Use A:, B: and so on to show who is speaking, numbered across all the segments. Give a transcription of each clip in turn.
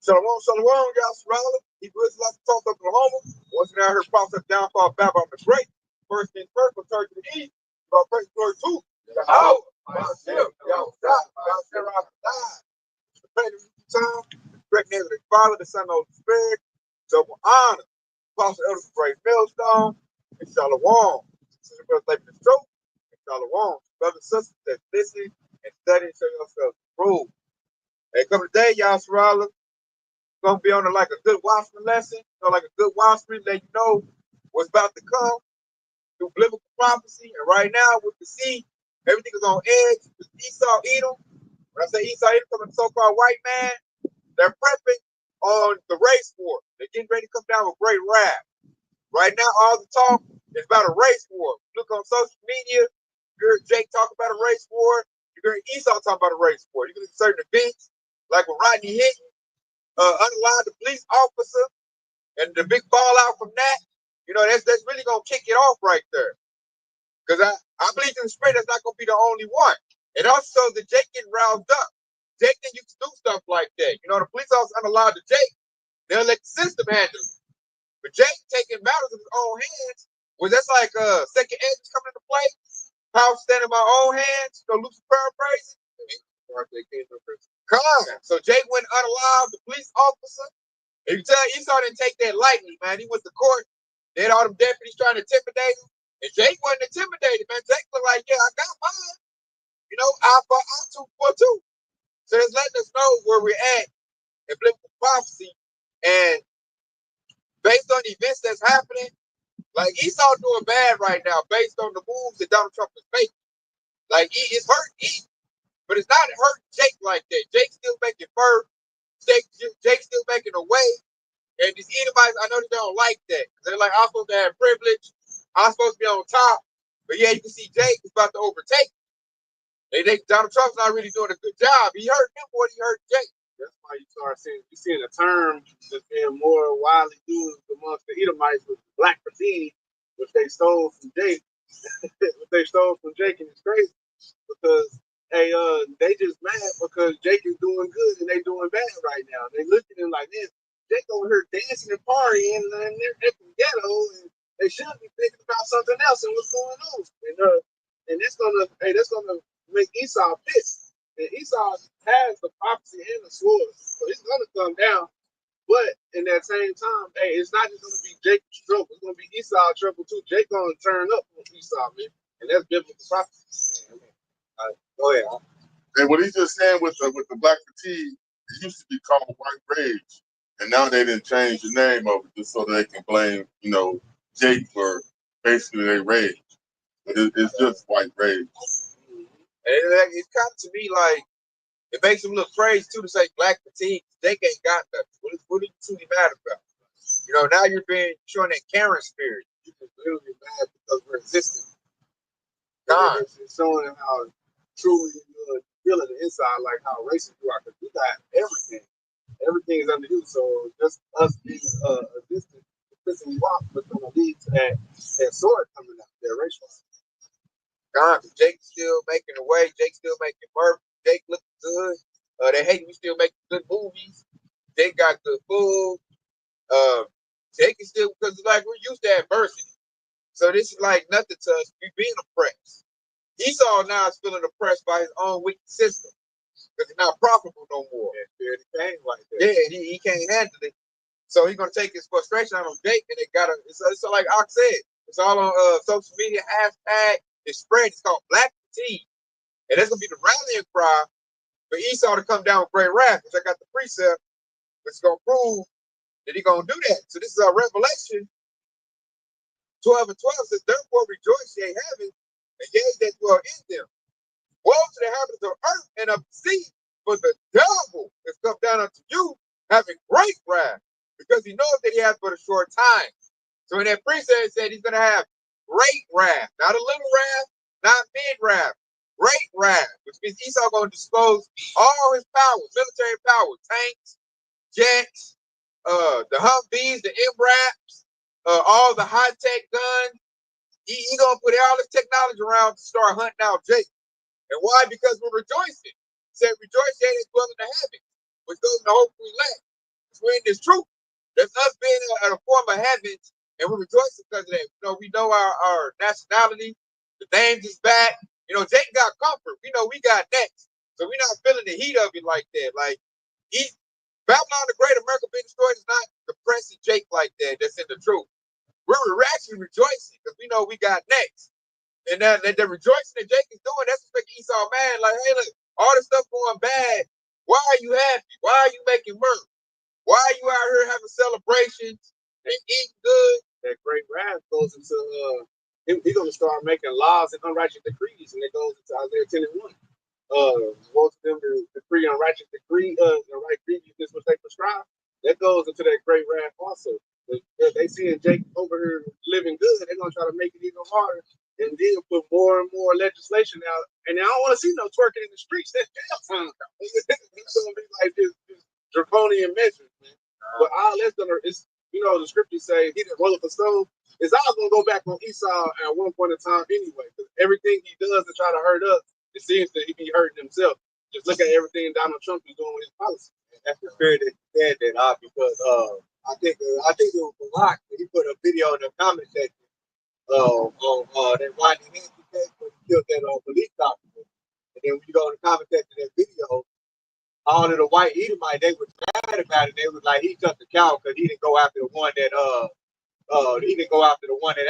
A: Shalom, y'all surrounded. He was like to talk Oklahoma. Once again, I heard prophets of downfall of Babylon the Great. First things first, we'll turn to the east. Our praise glory to the hour. Y'all stop. Y'all share out the die. The pain of the time. The great name of the Father, the Son, and the Holy Spirit. Double honor. Apostle Elder Great Millstone. And Shalom. Sister Brother David the Stroke. And Shalom. Brothers and sisters that's listening and studying, show yourselves approved. Hey, come today, y'all surrounded. Gonna be on like a good watchman lesson, like a good watchman, let you know what's about to come through biblical prophecy. And right now, with the sea, everything is on edge. Esau, Edom. When I say Esau, Edom, coming the so-called white man, they're prepping on the race war. They're getting ready to come down with great wrath. Right now, all the talk is about a race war. Look on social media, you heard Jake talk about a race war. You heard Esau talk about a race war. You heard certain events, like with Rodney Hinton. Unalive the police officer and the big fallout from that, that's really gonna kick it off right there. Because I believe in the spirit that's not gonna be the only one. And also the Jake getting roused up. Jake didn't used to do stuff like that. The police officer unalive the Jake. They'll let the system handle it. But Jake taking matters in his own hands, that's like second edges coming into play. Power standing in my own hands, loose paraphrasing. So Jake went unalive the police officer. And you tell Esau didn't take that lightly, man. He went to court. They had all them deputies trying to intimidate him. And Jake wasn't intimidated, man. Jake looked like, yeah, I got mine. I for I, two for two. So it's letting us know where we're at in biblical prophecy. And based on the events that's happening, like Esau doing bad right now based on the moves that Donald Trump is making. Like, it's hurting Esau. But it's not hurting Jake like that. Jake's still making fur. Jake's still making a way. And these Edomites, I know they don't like that. They're like, I'm supposed to have privilege. I'm supposed to be on top. But yeah, you can see Jake is about to overtake. They think Donald Trump's not really doing a good job. He hurt him more than he hurt Jake.
B: That's why you start seeing a term that's being more widely used amongst the Edomites with black fatigue, which they stole from Jake. And it's crazy because they just mad because Jake is doing good and they doing bad right now. They look at him like this. Jake over here dancing and partying and they're from ghetto and they should be thinking about something else and what's going on. And that's gonna make Esau pissed. And Esau has the prophecy and the sword, so he's gonna come down. But in that same time, it's not just gonna be Jacob's trouble. It's gonna be Esau's trouble too. Jake gonna turn up on Esau, man, and that's biblical prophecy. Go ahead.
C: And what he's just saying with the black fatigue, it used to be called white rage, and now they didn't change the name of it just so they can blame Jake for basically their rage. But it's just white rage.
A: And it's kind of to me like it makes him look crazy too to say black fatigue. Jake ain't got nothing. What are you truly mad about? Now you're showing that Karen spirit. You're just literally mad because we're existing.
B: God, it's showing how truly you're feeling the inside, like how racist you are, because you got everything. Everything is under you. So just us being existing, pissing you off, but going to lead to that sword coming out, that racial.
A: God, Jake's still making a way. Jake's still making work. Jake looking good. They hate me still making good movies. Jake got good food. Jake is still, because like we're used to adversity. So this is like nothing to us. We being oppressed. Esau now is feeling oppressed by his own wicked system because he's not profitable no more.
B: Yeah,
A: he can't handle it. So he's gonna take his frustration out on Jake, and they gotta. It's like Ox said. It's all on social media hashtag. It's spread. It's called Black Fatigue, and that's gonna be the rallying cry for Esau to come down with great wrath. Which I got the precept, which is gonna prove that he's gonna do that. So this is our Revelation 12 and 12 says, "Therefore rejoice ye heaven, and ye that dwell in them. Woe to the inhabitants of earth and of the sea, for the devil is come down unto you, having great wrath, because he knows that he has but a short time." So in that precept, it said he's going to have great wrath, not a little wrath, not mid wrath, great wrath, which means Esau going to dispose all his powers, military power, tanks, jets, the Humvees, the MRAPs, all the high-tech guns. He going to put all this technology around to start hunting out Jake. And why? Because we're rejoicing. It said, rejoice, yea, they dwell in the heavens, which goes in the hope we lack. We're in this truth. That's us being at a form of heavens, and we're rejoicing because of that. We know our nationality, the names is back. Jake got comfort. We know we got next. So we're not feeling the heat of it like that. Like, Babylon the Great, America being destroyed is not depressing Jake like that. That's in the truth. We're actually rejoicing because we know we got next. And that the rejoicing that Jake is doing, that's what's making Esau mad. Like, hey, look, all this stuff going bad. Why are you happy? Why are you making mirth? Why are you out here having celebrations and eating good?
B: That great wrath goes into he's gonna start making laws and unrighteous decrees, and it goes into Isaiah 10 and 1. Most of them to decree unrighteous decree, the right prejudice which they prescribe. That goes into that great wrath also. If they seeing Jake over here living good, they're gonna try to make it even harder and then put more and more legislation out. And I don't want to see no twerking in the streets. That's jail time. It's gonna be like this draconian measures, man. But all that's gonna is the scriptures say he didn't roll up a stone. It's all gonna go back on Esau at one point in time anyway. Because everything he does to try to hurt us, it seems that he be hurting himself. Just look at everything Donald Trump is doing with his policy.
A: That's the spirit that said that, because I think it was Barack. He put a video in the comment section on that Rodney Hampton case when he killed that police officer. And then when you go in the comment section of that video, all of the white Edomites, they were mad about it. They was like, he took the count because he didn't go after the one that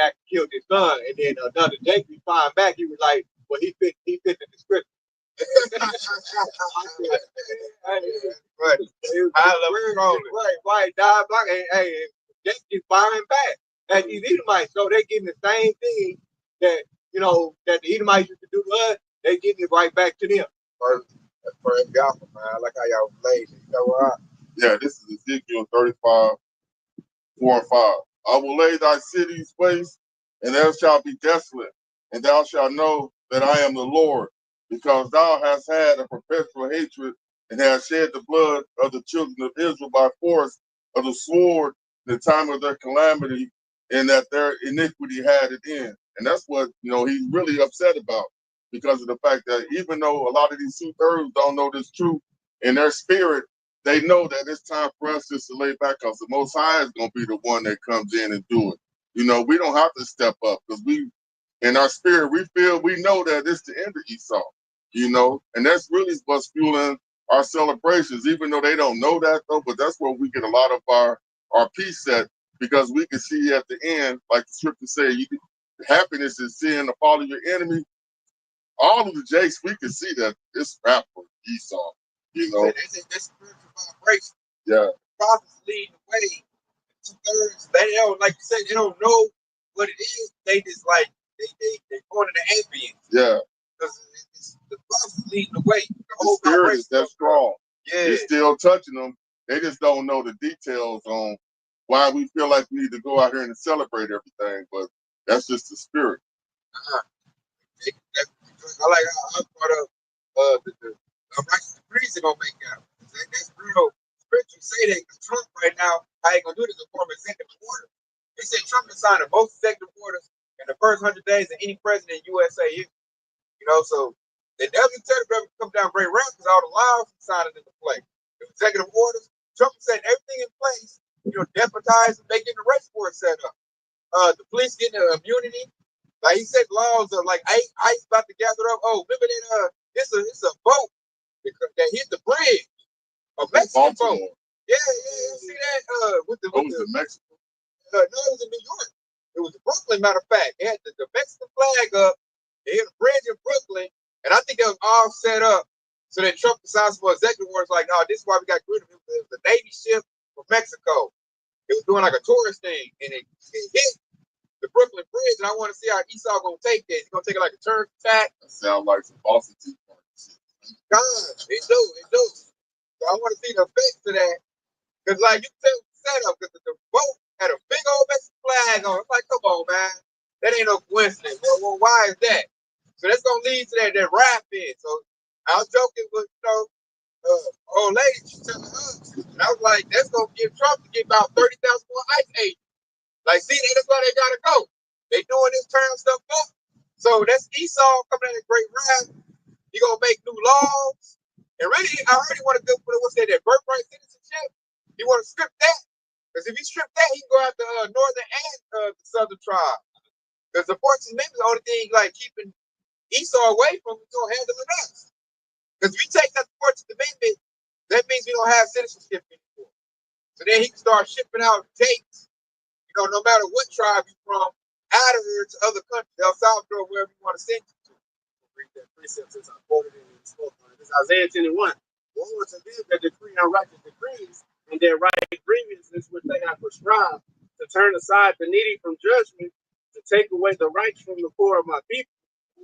A: actually killed his son. And then another Jake responded back. He was like, well, he fit the description. Right, Dog Block. Hey, Jake is firing back at these Edomites. So they're getting the same thing that that the Edomites used to do to us. They getting it right back to them. First gospel, man. I like how y'all played.
C: Yeah, this is Ezekiel 35, 4 and 5. I will lay thy cities waste, and thou shalt be desolate, and thou shalt know that I am the Lord, because thou hast had a perpetual hatred, and hast shed the blood of the children of Israel by force of the sword in the time of their calamity, and that their iniquity had it in. And that's what he's really upset about, because of the fact that even though a lot of these 2/3 don't know this truth in their spirit, they know that it's time for us just to lay back, because the Most High is going to be the one that comes in and do it. We don't have to step up, because in our spirit, we know that it's the end of Esau, and that's really what's fueling our celebrations, even though they don't know that, though. But that's where we get a lot of our peace set, because we can see at the end, like the scripture said, happiness is seeing the fall of your enemy. All of the Jakes, we can see that it's rap for Esau.
A: They say that's spiritual vibration.
C: Yeah.
A: The prophets leading the way. 2/3, they don't, like you said, they don't know what it is. They just like they going in the ambience.
C: Yeah.
A: Because the prophets leading the way. The whole
C: spirit is that strong.
A: Yeah.
C: It's still touching them. They just don't know the details on why we feel like we need to go out here and celebrate everything. But that's just the spirit.
A: I like how I thought of the righteous decrees they're gonna make out. That's real. Scripture say that Trump right now, how he gonna do this in form of executive order. They said Trump has signed the most executive orders in the first 100 days of any president in USA. So the executive order come down very round because all the laws he signed into play. The executive orders, Trump said everything in place. Deputized and making the race for it set up. The police getting the immunity. Like he said, laws are like ice about to gather up. Oh, remember that? It's a boat that hit the bridge. A Mexican boat. Yeah. See that? With the
C: Mexico.
A: No, it was in New York. It was in Brooklyn. Matter of fact, they had the Mexican flag up. They hit a bridge in Brooklyn, and I think it was all set up so that Trump decides for executive orders. Like, no, this is why we got rid of it. It was a Navy ship from Mexico. It was doing like a tourist thing, and it hit the Brooklyn Bridge, and I want to see how Esau gonna take that. He's gonna take it like a turn attack.
C: That sounds like some Boston Tea Party.
A: God, it do. So I want to see the effects of that, because like you tell the setup, because the boat had a big old Mexican flag on. It's like, come on, man, that ain't no coincidence. Well, why is that? So that's gonna lead to that rap in. So I was joking with old lady. She telling us, and I was like, that's gonna give Trump to get about 30,000 more ICE agents. Like, see, that's why they gotta go. They doing this turn stuff up. So that's Esau coming at a great rap. He gonna make new laws. And really, I heard he want to go for that birthright citizenship. He want to strip that. Because if he strip that, he can go after northern and the southern tribe. Because the 14th Amendment is the only thing like keeping Esau away from handling us. Because if we take that 14th Amendment, that means we don't have citizenship anymore. So then he can start shipping out dates, no matter what tribe you're from, out of here to other countries, El Salvador, wherever you want to send you to.
B: Read that precept since I quoted it and spoke on it. It's Isaiah 10:1. Woe unto them that decree unrighteous decrees, and their right grievances which they have prescribed, to turn aside the needy from judgment, to take away the rights from the poor of my people,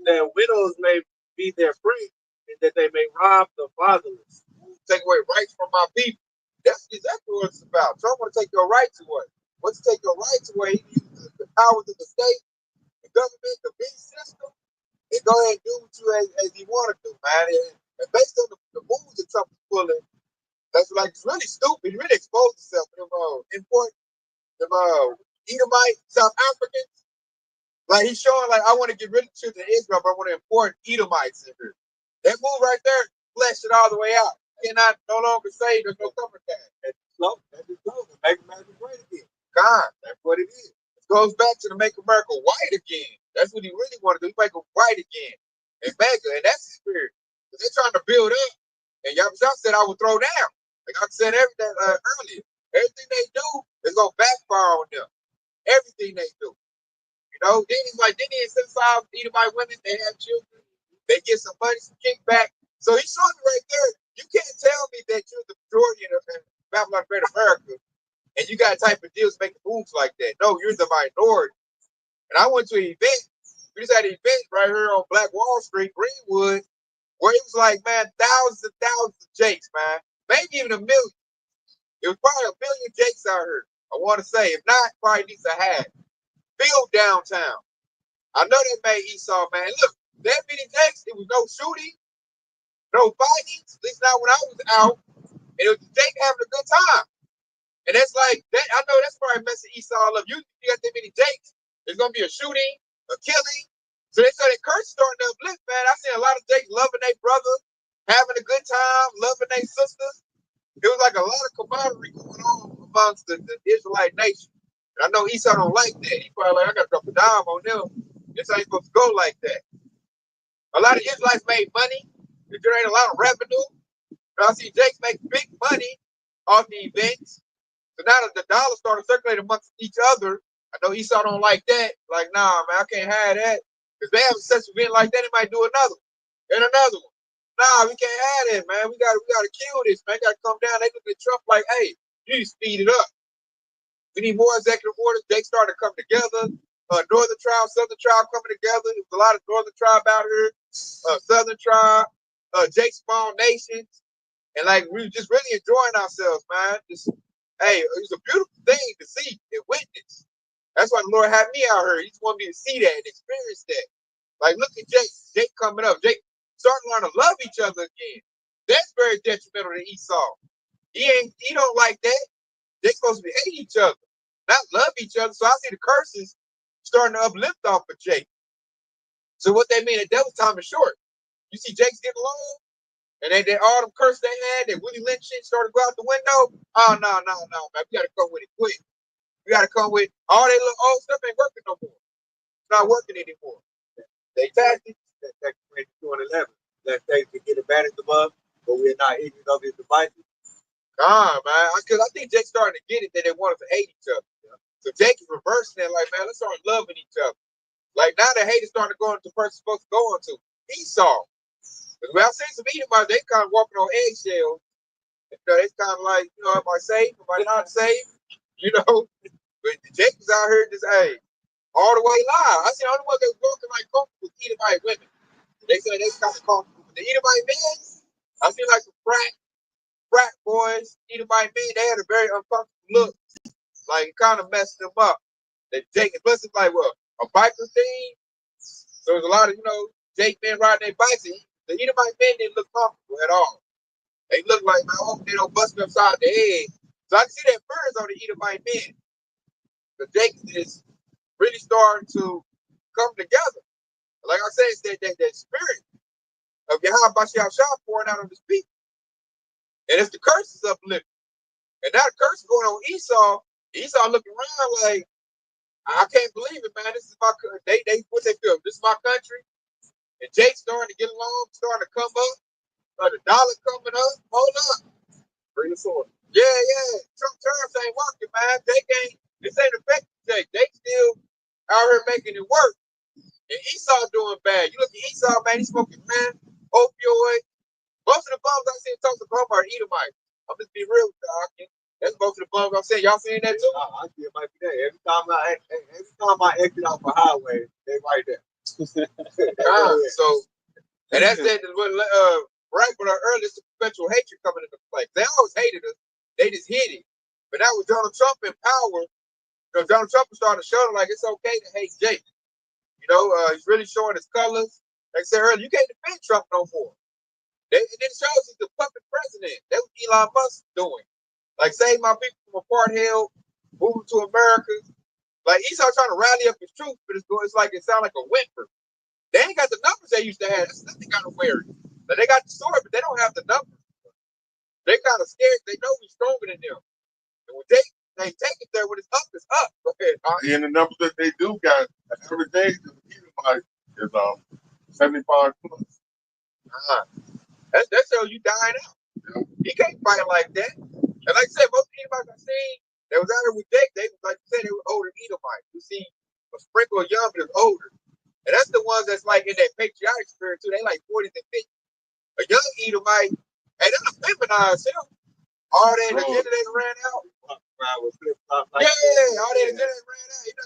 B: that widows may be their prey, and that they may rob the fatherless.
A: Take away rights from my people. That's exactly what it's about. Trump want to take your rights away. Once you take your rights away, he uses the powers of the state, the government, the big system, and go ahead and do what you as you want to do, man. And based on the moves that Trump is pulling, that's like it's really stupid. He really exposed himself. Import them Edomite South Africans. Like he's showing like I want to get rid of the children of Israel, but I want to import Edomites in here. That move right there fleshed it all the way out. You cannot no longer say there's no cover tag. That's slow. That's just slow. Make America great again. God, that's what it is. It goes back to the make America white again. That's what he really wanted to do. Make them white again. And mega, and that's the spirit. Because they're trying to build up. And Yahweh said I will throw down. Like I said everything earlier. Everything they do is gonna backfire on them. Everything they do. Then he's like, then he incentivize Edomite women, they have children, they get some money, some kickback. So he's showing me right there, you can't tell me that you're the majority of Babylon Great America and you got type of deals making moves like that. No, you're the minority. And I went to an event, we just had an event right here on Black Wall Street, Greenwood, where it was like, man, thousands and thousands of Jakes, man. Maybe even a million. It was probably a million Jakes out here, I want to say. If not, probably needs a half. Filled downtown. I know that made Esau, man. Look, that many Jakes, it was no shooting, no fighting, at least not when I was out. And it was Jake having a good time. And that's like, that. I know that's probably messing Esau up. You got that many Jakes, there's going to be a shooting, a killing. So they started curse starting to uplift, man. I seen a lot of Jakes loving their brother, having a good time, loving their sisters. It was like a lot of camaraderie going on amongst the Israelite nation. And I know Esau don't like that. He probably like, I got to drop a dime on them. This ain't supposed to go like that. A lot of Israelites made money. There ain't a lot of revenue. But I see Jakes make big money off the events. So now that the dollar started circulating amongst each other, I know Esau don't like that. Like, nah, man, I can't have that. Because they have such an event like that, they might do another one. And another one. Nah, we can't have that, man. We gotta kill this, man. Gotta come down. They look at Trump like, hey, you need to speed it up. We need more executive orders. They started to come together. Northern tribe, southern tribe coming together. There's a lot of northern tribe out here. Southern tribe, Jake small nations. And like we were just really enjoying ourselves, man. Hey, it was a beautiful thing to see and witness. That's why the Lord had me out here. He just wanted me to see that and experience that. Like, look at Jake coming up. Jake starting to learn to love each other again. That's very detrimental to Esau. He don't like that. They're supposed to be hate each other, not love each other. So I see the curses starting to uplift off of Jake. So what they mean, the devil's time is short. You see Jake's getting along, and they all them curses they had, that Willie Lynch shit started to go out the window. Oh, no, man. We got to come with it quick. We got to come with all that little old stuff ain't working no more. It's not working anymore. They tactics that 211. That they can get advantage of us, but we're not ignorant of his devices. Man, because I think Jake's starting to get it that they want us to hate each other. So Jake is reversing it, like, man, let's start loving each other. Like, now the hate is starting to go into the person supposed to go into. Esau. Because when I seen some Edomites, they kind of walking on eggshells. It's kind of like, am I safe? Am I not safe? But Jake was out here just, hey, all the way live. I seen the only one that was walking like comfortable was Edomite women. They said they kind of comfortable. But the Edomite men, I seen like some frat boys, Edomite men, they had a very uncomfortable look. Like, it kind of messed them up. That Jake, plus it's like, a biker thing. So there's a lot of, Jake men riding their bikes. The Edomite men didn't look comfortable at all. They look like, man, I hope they don't bust me upside the head. So I can see that birds on the Edomite men. But Jake is really starting to come together. Like I said, it's that spirit of Yahweh Bashar pouring out on this people. And it's the curses uplifted. And now the curse is going on Esau. Esau looking around like, I can't believe it, man. This is my country. They what they feel. This is my country. And Jake's starting to get along, starting to come up. The dollar coming up. Hold up.
B: Bring the sword.
A: Yeah. Trump terms ain't working, man. This ain't affecting Jake. Jake still out here making it work. And Esau doing bad. You look at Esau, man, he's smoking, man, opioid. Most of the bums I see in Tulsa, Oklahoma are Edomites. I'm just be real with y'all. That's most of the bums I'm saying. Y'all seeing that too?
B: I see it might be there. Every time I exit off a highway, they right there.
A: So, and that's that. Right when early, it's the perpetual hatred coming into play. They always hated us. They just hid it. But now with Donald Trump in power, because Donald Trump is starting to show them like it's okay to hate Jake. You know, he's really showing his colors. Like I said earlier, you can't defend Trump no more. And then it shows he's the puppet president. That's what Elon Musk doing. Like, save my people from apartheid, move to America. Like, Esau trying to rally up his troops, but it's like it sounds like a whimper. They ain't got the numbers they used to have. That's nothing kind of weird. But they got the sword, but they don't have the numbers. They kind of scared. They know we're stronger than them. And when they take it there, when it's up, it's up. Go ahead.
C: And the numbers that they do got every day is 75 plus.
A: That shows you dying out. Yeah. He can't fight like that. And like I said, most Edomites I seen that was out here with Jake, they like you said, they were older Edomites. You see a sprinkle of young, but it's older. And that's the ones that's like in that patriotic spirit too. They like 40s and 50s. A young Edomite, hey, that's a feminized him. All that agenda they ran out. All that agenda they ran out. You know,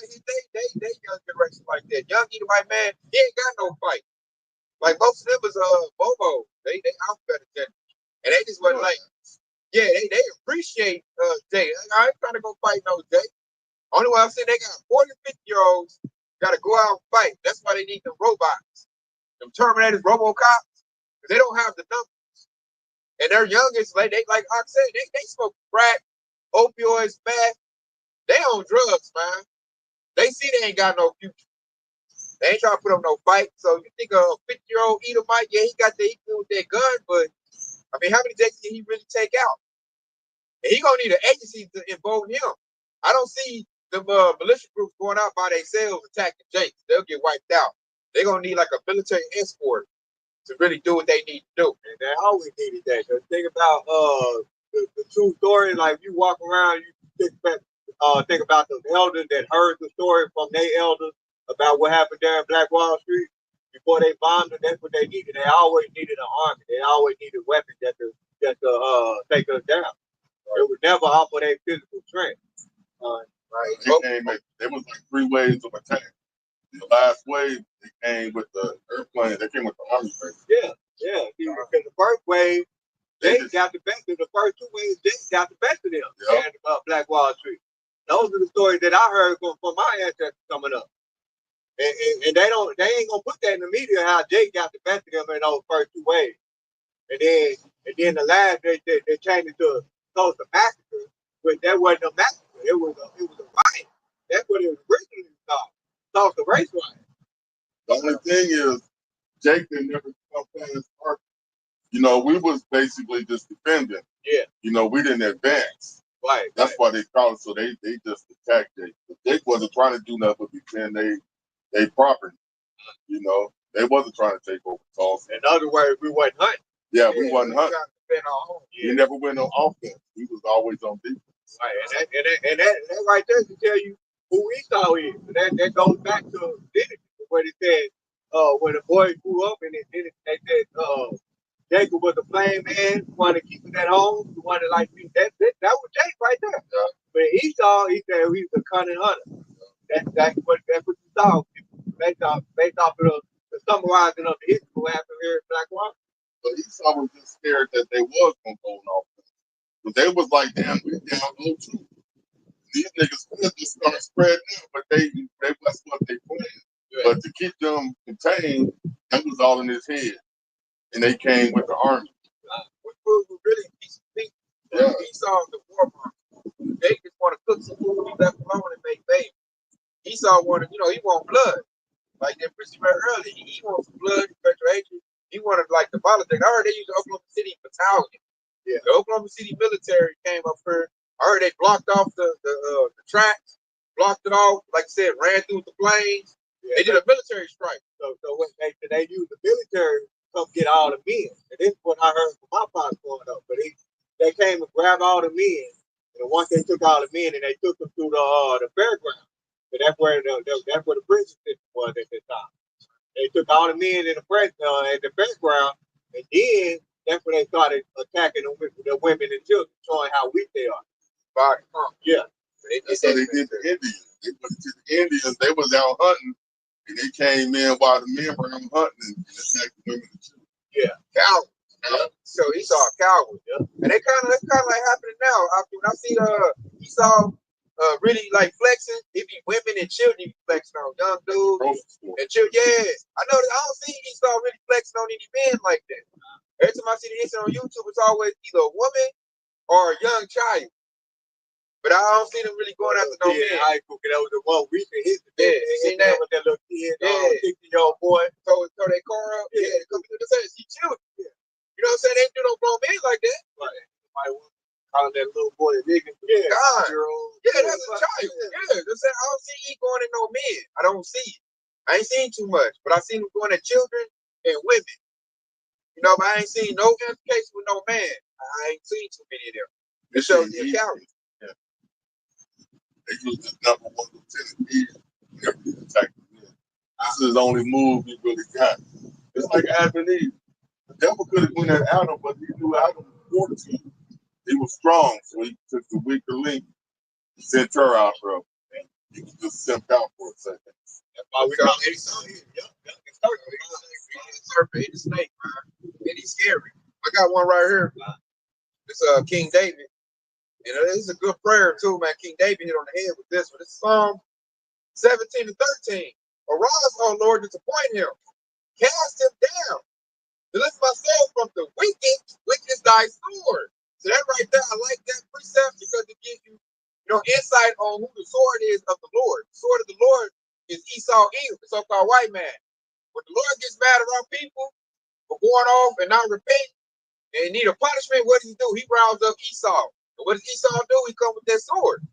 A: they young generation like that. Young Edomite man, he ain't got no fight. Like most of them was Bobo. They alphabet agenda. And they just wasn't like, yeah, they appreciate Jay. I ain't trying to go fight no Jay. Only way I'm saying they got 40, 50-year-olds gotta go out and fight. That's why they need them robots. Them Terminators, Robocops, because they don't have the numbers. And their youngest, like I said, they smoke crack, opioids, meth. They on drugs, man. They see they ain't got no future. They ain't trying to put up no fight. So you think a 50-year-old Edomite, yeah, he got the equal with that gun, but I mean, how many Jakes can he really take out? And he gonna need an agency to involve him. I don't see the militia groups going out by themselves attacking Jakes. They'll get wiped out. They're gonna need like a military escort to really do what they need to do.
B: And they always needed that. Cause think about the true story. Like you walk around, you think about the elders that heard the story from their elders about what happened there in Black Wall Street before they bombed them. That's what they needed. They always needed an army. They always needed weapons that to take us down. It was never off of their physical strength.
C: Right. There was like 3 waves of attack. The last wave, they came with the airplane. They came with the army base.
B: Yeah. Because the first wave, they got the best of the first 2 waves. They got the best of them.
C: Yep.
B: And Black Wall Street. Those are the stories that I heard from my ancestors coming up. And they ain't gonna put that in the media how Jake got the best of them in those first 2 waves. And then the last they changed it to Tulsa Massacre, but that wasn't a massacre. It was a riot. That's what it was originally called. Tulsa race riot.
C: The only thing is, Jake didn't never come past our. You know, we was basically just defending.
B: Yeah.
C: You know, we didn't advance.
B: Right.
C: That's why they called it. So they just attacked Jake. But Jake wasn't trying to do nothing but defend they property. You know, they wasn't trying to take over Tulsa.
B: In other words, we wasn't hunting.
C: Yeah, we wasn't hunting.
B: Yeah.
C: We never went on offense. We was always on defense.
B: Right, and that right there to tell you who Esau is. That goes back to Genesis, where it said when the boy grew up and they said Jacob was a plain man, wanted to keep him at home, he wanted like me. That was Jacob right there. Yeah. But Esau, he said he was a cunning hunter. That's what you saw based off of the summarizing of the history of what happened here in Black Rock.
C: But Esau was just scared that they was gonna go on offense. But they was like, damn, we down 0-2. These niggas could just start spreading out, but that's what they planned. Yeah. But to keep them contained, that was all in his head. And they came with the army.
A: Which was really peace. Yeah. Esau the war monster. They just want to cook some food, be left alone and make babies. Esau wanted, he want blood. Like that Christy read earlier. He wants blood, hatred. He wanted like the heard they used the Oklahoma City battalion.
B: Yeah.
A: The Oklahoma City military came up here. I heard they blocked off the tracks, blocked it off. Like I said, ran through the planes.
B: Yeah,
A: they did a military strike.
B: So when they used the military to come get all the men. And this is what I heard from my pops growing up. But they came and grabbed all the men. And once they took all the men and they took them to the fairground. And that's where the prison system was at this time. They took all the men in the fairground, and then that's when they started attacking the women and children, showing how weak they are.
A: Right.
B: Yeah.
C: That's what they did to Indians. They went to the Indians. They was out hunting, and they came in while the men were out hunting and attacked the women and children.
B: Yeah.
A: Coward. So Esau a coward. Yeah. And that's kind of like happening now. When I see Esau really like flexing, it be women and children he be flexing on, young dudes and children. Yeah, I know that I don't see Esau really flexing on any men like that. Every time I see the incident on YouTube, it's always either a woman or a young child. But I don't see them really going after no men.
B: I could get over the one week and hit the
A: seen that
B: with that little kid,
A: 60-year-old boy, throw their car up, come through the side, see children. Yeah. You know what I'm saying? They do no grown men like that.
B: Right. Calling that little boy a nigga.
A: Yeah, God. Yeah, that's a child. Yeah, I'm saying, I don't see he going at no men. I don't see it. I ain't seen too much, but I seen him going at children and women. You know, but I ain't seen no implication with no man. I ain't seen too many of them. It shows the coward.
C: They used the number one lieutenant whenever he attacked the men. This is the only move he really got. It's like Adam and Eve. The devil could have went at Adam, but he knew Adam was 14. He was strong, so he took the weaker link, sent her out for him, and he was just simped out for a second.
A: That's why we got any son here. Yep. He's serpent, he's a snake, man. And he's scary. I got one right here. It's King David. You know, this is a good prayer too, man. King David hit on the head with this one. It's Psalm 17 and 13. Arise, O Lord, disappoint him. Cast him down. Deliver my soul from the wicked, which is thy sword. So that right there, I like that precept because it gives you, insight on who the sword is of the Lord. The sword of the Lord is Esau, Edom, the so-called white man. When the Lord gets mad around people for going off and not repent and need a punishment, what does he do? He rounds up Esau. And what does Esau do? He comes with that sword.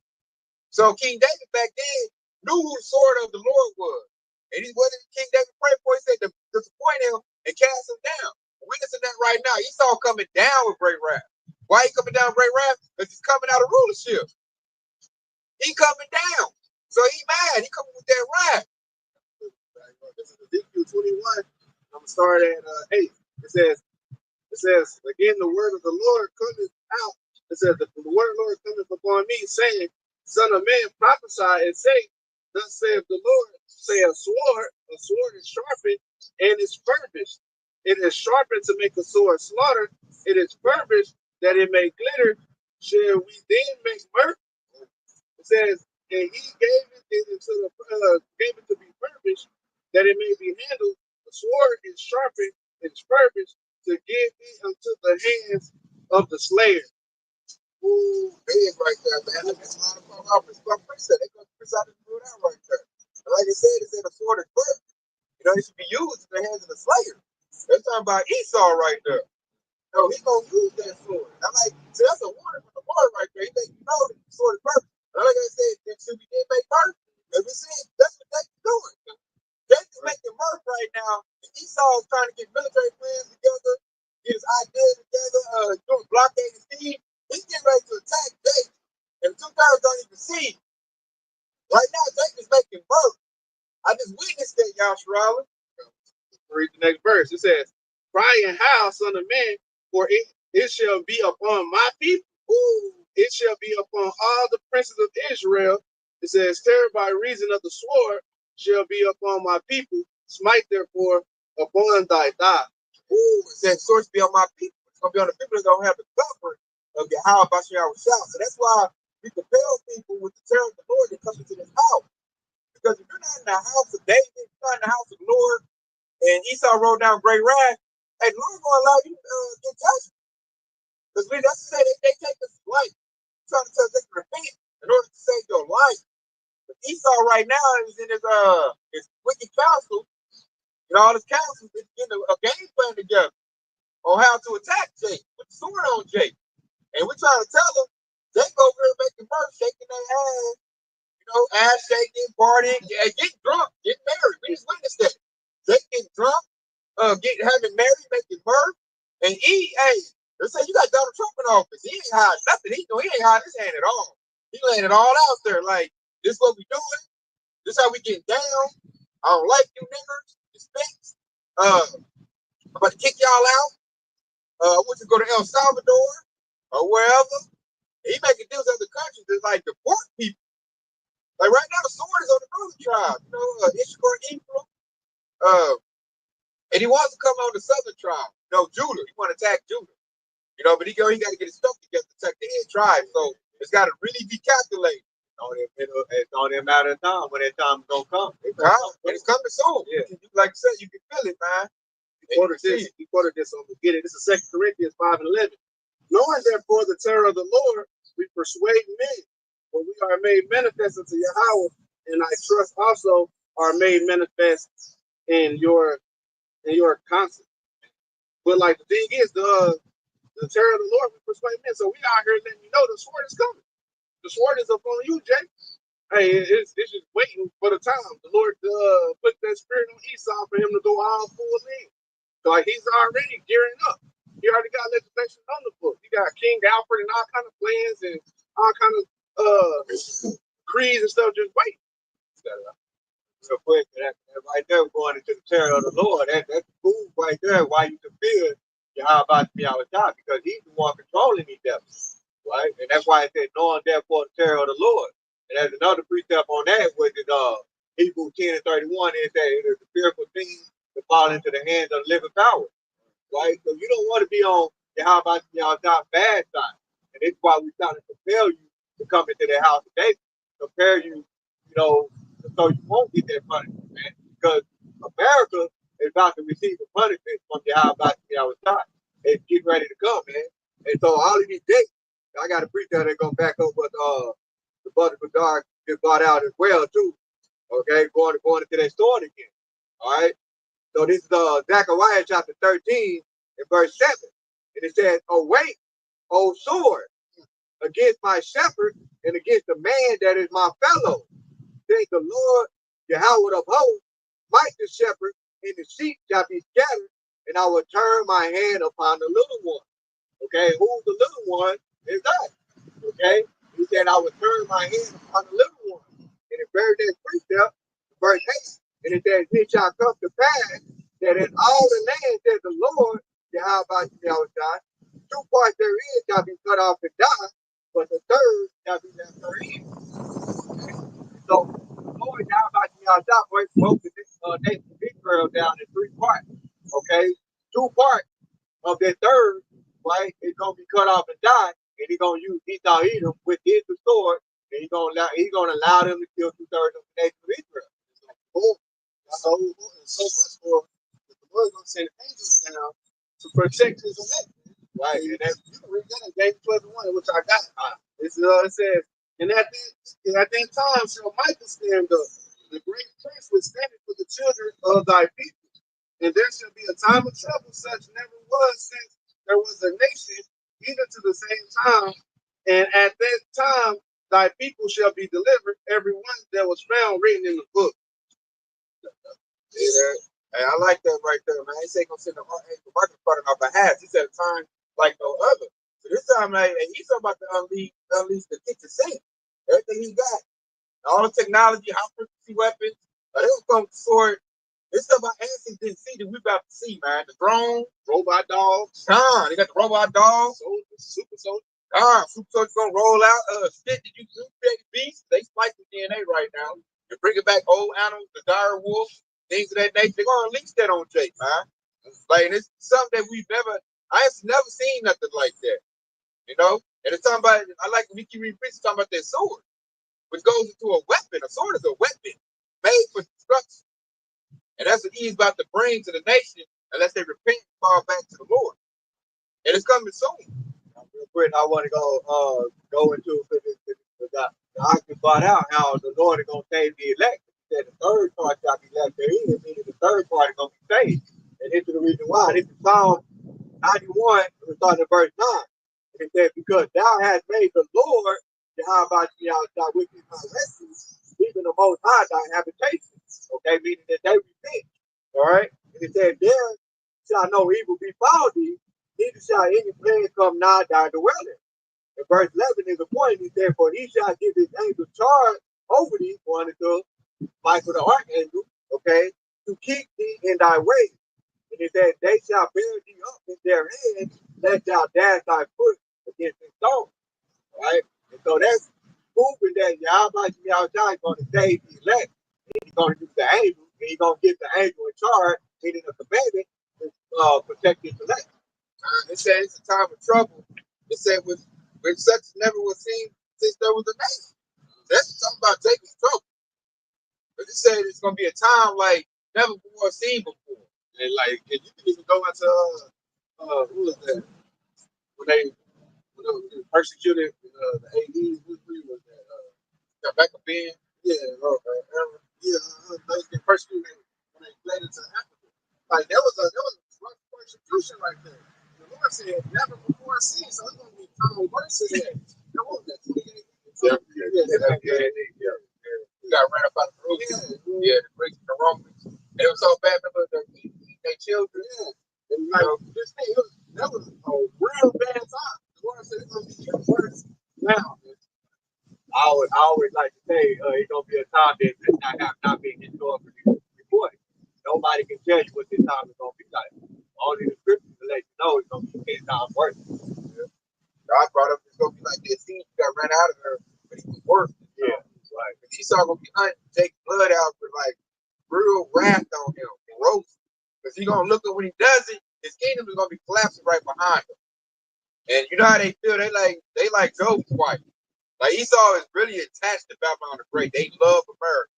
A: So King David back then knew who the sword of the Lord was. And what did King David pray for? He said to disappoint him and cast him down. We're witnessing that right now. Esau coming down with great wrath. Why he coming down with great wrath? Because he's coming out of rulership. He coming down. So he mad. He coming with that wrath.
B: This is Ezekiel 21. I'm gonna start at 8. It says, again, the word of the Lord cometh out. It says, the word of the Lord cometh upon me, saying, Son of man, prophesy and say, thus saith the Lord, say a sword is sharpened and is furbished. It is sharpened to make a sword slaughter. It is furbished that it may glitter. Shall we then make mirth? It says, and he gave it to be furbished, that it may be handled. The sword is sharpened and furbished to give it unto the hands of the slayer.
A: Ooh, big right there, man. Look, it's a lot of prophets. They go out and do that right there. And like I said, it's in a sword of birth. It should be used in the hands of the slayer. They're talking about Esau right there. No, he's gonna use that sword. I'm like, see, that's a warning from the Lord right there. He think the sword is birth. And like I said, should we did make birth? As we see, that's what they're doing. They're just making mirth right now. Esau is trying to get military plans together, get his ideas together, doing blockade his team. He's getting ready to attack David. And 2/3 don't even see him. Right now, David's making mirth. I just witnessed that, y'all, Shirala.
B: Read the next verse. It says, cry and howl, son of man, for it shall be upon my people. Ooh, it shall be upon all the princes of Israel. It says, terror by reason of the sword shall be upon my people. Smite therefore upon thy thigh.
A: Ooh, it says, sword be on my people. It's going to be on the people that's going to have the comfort of the how about you shout. So that's why we compel people with the terror of the Lord to come into this house. Because if you're not in the house of David, you're not in the house of the Lord, and Esau wrote down great wrath, hey, the Lord going to allow you to get touched. Because that's to say they take us life, trying to tell us they can repent in order to save your life. But Esau right now is in his wicked counsel, and all his counsels is getting a game plan together. on how to attack Jake, with the sword on Jake. And we're trying to tell them, Jake over here making mirth, shaking their ass, ass shaking, partying, getting drunk, getting married. We just witnessed that. Jake getting drunk, having married, making mirth. And they say you got Donald Trump in office. He ain't hiding nothing. He ain't hiding his hand at all. He laying it all out there like, this what we doing. This how we getting down. I don't like you niggers. You stinks. I'm about to kick y'all out. I want you to go to El Salvador or wherever. He making deals with other countries to like deport people. Like right now, the sword is on the northern tribe. Ishkor Ephraim. And he wants to come on the southern tribe. Judah. He want to attack Judah. But he got to get his stuff together to attack the head tribe. So it's got to really be calculated.
B: It's only a matter of time when that time is gonna come.
A: And it's coming soon.
B: Yeah.
A: Like I said, you can feel it, man.
B: He quoted this on the beginning. This is 2 Corinthians 5:11. Knowing therefore the terror of the Lord, we persuade men, for we are made manifest unto Yahweh, and I trust also are made manifest in your conscience. But like the thing is, the terror of the Lord, we persuade men. So we out here letting you know the sword is coming. The sword is upon you, Jake. Hey, it's just waiting for the time. The Lord put that spirit on Esau for him to go all full in. So like he's already gearing up. He already got legislation on the book. He got King Alfred and all kind of plans and all kind of creeds and stuff. Just wait.
A: Real quick, that right there going into the terror of the Lord. That's cool right there. Why you can feel how about to be our God, because he's the one controlling these devils. Right? And that's why it said, knowing therefore the terror of the Lord. And there's another precept on that, which is Hebrews 10:31, it says it is a fearful thing to fall into the hands of the living power. Right? So you don't want to be on the how about y'all not bad side. And it's why we're trying to compel you to come into the house today, compare you, so you won't get that punishment, man. Because America is about to receive the punishment from the how about y'all side. It's getting ready to come, man. And so all of these days, I got a preacher that gonna back up what the brother Bedard just brought out as well too. Okay, going into that sword again. All right. So this is Zechariah chapter 13 and verse 7. And it says, awake, O sword, against my shepherd and against the man that is my fellow. Says the Lord, Yahweh of hosts, smite the shepherd, and the sheep shall be scattered, and I will turn my hand upon the little one. Okay, who's the little one? Is that? Okay, he said, I would turn my hand upon the little one. And it very next precept, verse 8, and it says, it shall come to pass that in all the land, says the Lord, Yahweh, two parts therein shall be cut off and die, but the third shall be left therein. Okay? So, the Lord Yahweh broke the nation of Israel down in three parts. Okay, two parts of that third, right, is gonna be cut off and die, and he's gonna use Esau Edom with his sword, and he's gonna allow them to kill 2/3 of the nation of Israel. It's like, boom, so much more. The Lord gonna send angels down to protect his elect. Right, and that's, you can read that in James 12:1, which I got. It says, and at that time shall Michael stand up, the great prince was standing for the children of thy people. And there shall be a time of trouble such never was since there was a nation, even to the same time. And at that time, thy people shall be delivered, every one that was found written in the book. Yeah, hey, I like that right there, man. He said gonna send the market part on behalf. He said a time like no other. So this time, like, and he's about to unleash the kitchen sink. Everything he got, all the technology, high frequency weapons. They gonna come with the sword. This stuff our ancestors didn't see that we about to see, man. The drone,
B: Robot dogs.
A: they got the robot dogs.
B: Soldiers, super soldiers.
A: Super soldiers gonna roll out. Shit that you create beasts. They spike the DNA right now. They're bringing back old animals, the dire wolf, things of that nature. They're gonna unleash that on Jake, man. Like, and it's something that I have never seen nothing like that. And it's talking about, I like when we keep reading preaching talking about that sword, which goes into a weapon. A sword is a weapon made for destruction. And that's what he's about to bring to the nation unless they repent and fall back to the Lord. And it's coming soon.
B: Real quick, I want to go into the doctor brought out how the Lord is going to save the elect. He said the third part shall be left therein, meaning the third part is going to be saved. And this is the reason why. This is Psalm
A: 91, we're starting at verse 9. And it said, because thou hast made the Lord, Jehovah Yahweh, with his refuge, even the Most High thy habitation. Okay, meaning that they repent. All right? And it said, there shall no evil befall thee, neither shall any plague come nigh thy dwelling. And verse 11 is the point. He said, for he shall give his angel charge over thee, one of the Michael the archangel, okay, to keep thee in thy way. And it said, they shall bear thee up in their hands, lest thou dash thy foot against the stone. Right? And so that's proving that Yahweh is going to save the elect. And he's going to use the angel, and he's going to get the angel in charge, meaning a commandment to protect his elect. It said it's a time of trouble. It said with such never was seen since there was a nation. That's talking about Jacob's trouble. But it said it's gonna be a time like never before seen before. And like, and you can even go into who was that? When they persecuted the ADs, who was that? Got back up in, yeah, they get persecuted when they fled into Africa. Like there was a persecution right there. The Lord said never before seen, so it's gonna be time worse than that. There was that 28. Yeah. We got ran up out of Jerusalem. Yeah, the Greeks and the Romans. And it was so bad, remember their children. Yeah. And like this thing, that was a real bad time. The Lord said it's gonna be even worse now. I always like to say it's gonna be a time that have not been historically reported. Nobody can tell you what this time is gonna be like. Only the scriptures to let you know it's gonna be 10 times worse. Yeah. God brought up it's gonna be like this scene got ran out of her, but even worse. Yeah. Right. But Esau gonna be hunting, take blood out with like real wrath on him and roast. Because he's gonna look at when he does it, his kingdom is gonna be collapsing right behind him. And you know how they feel? They like Job's wife. Like Esau is really attached to Babylon the Great. They love America.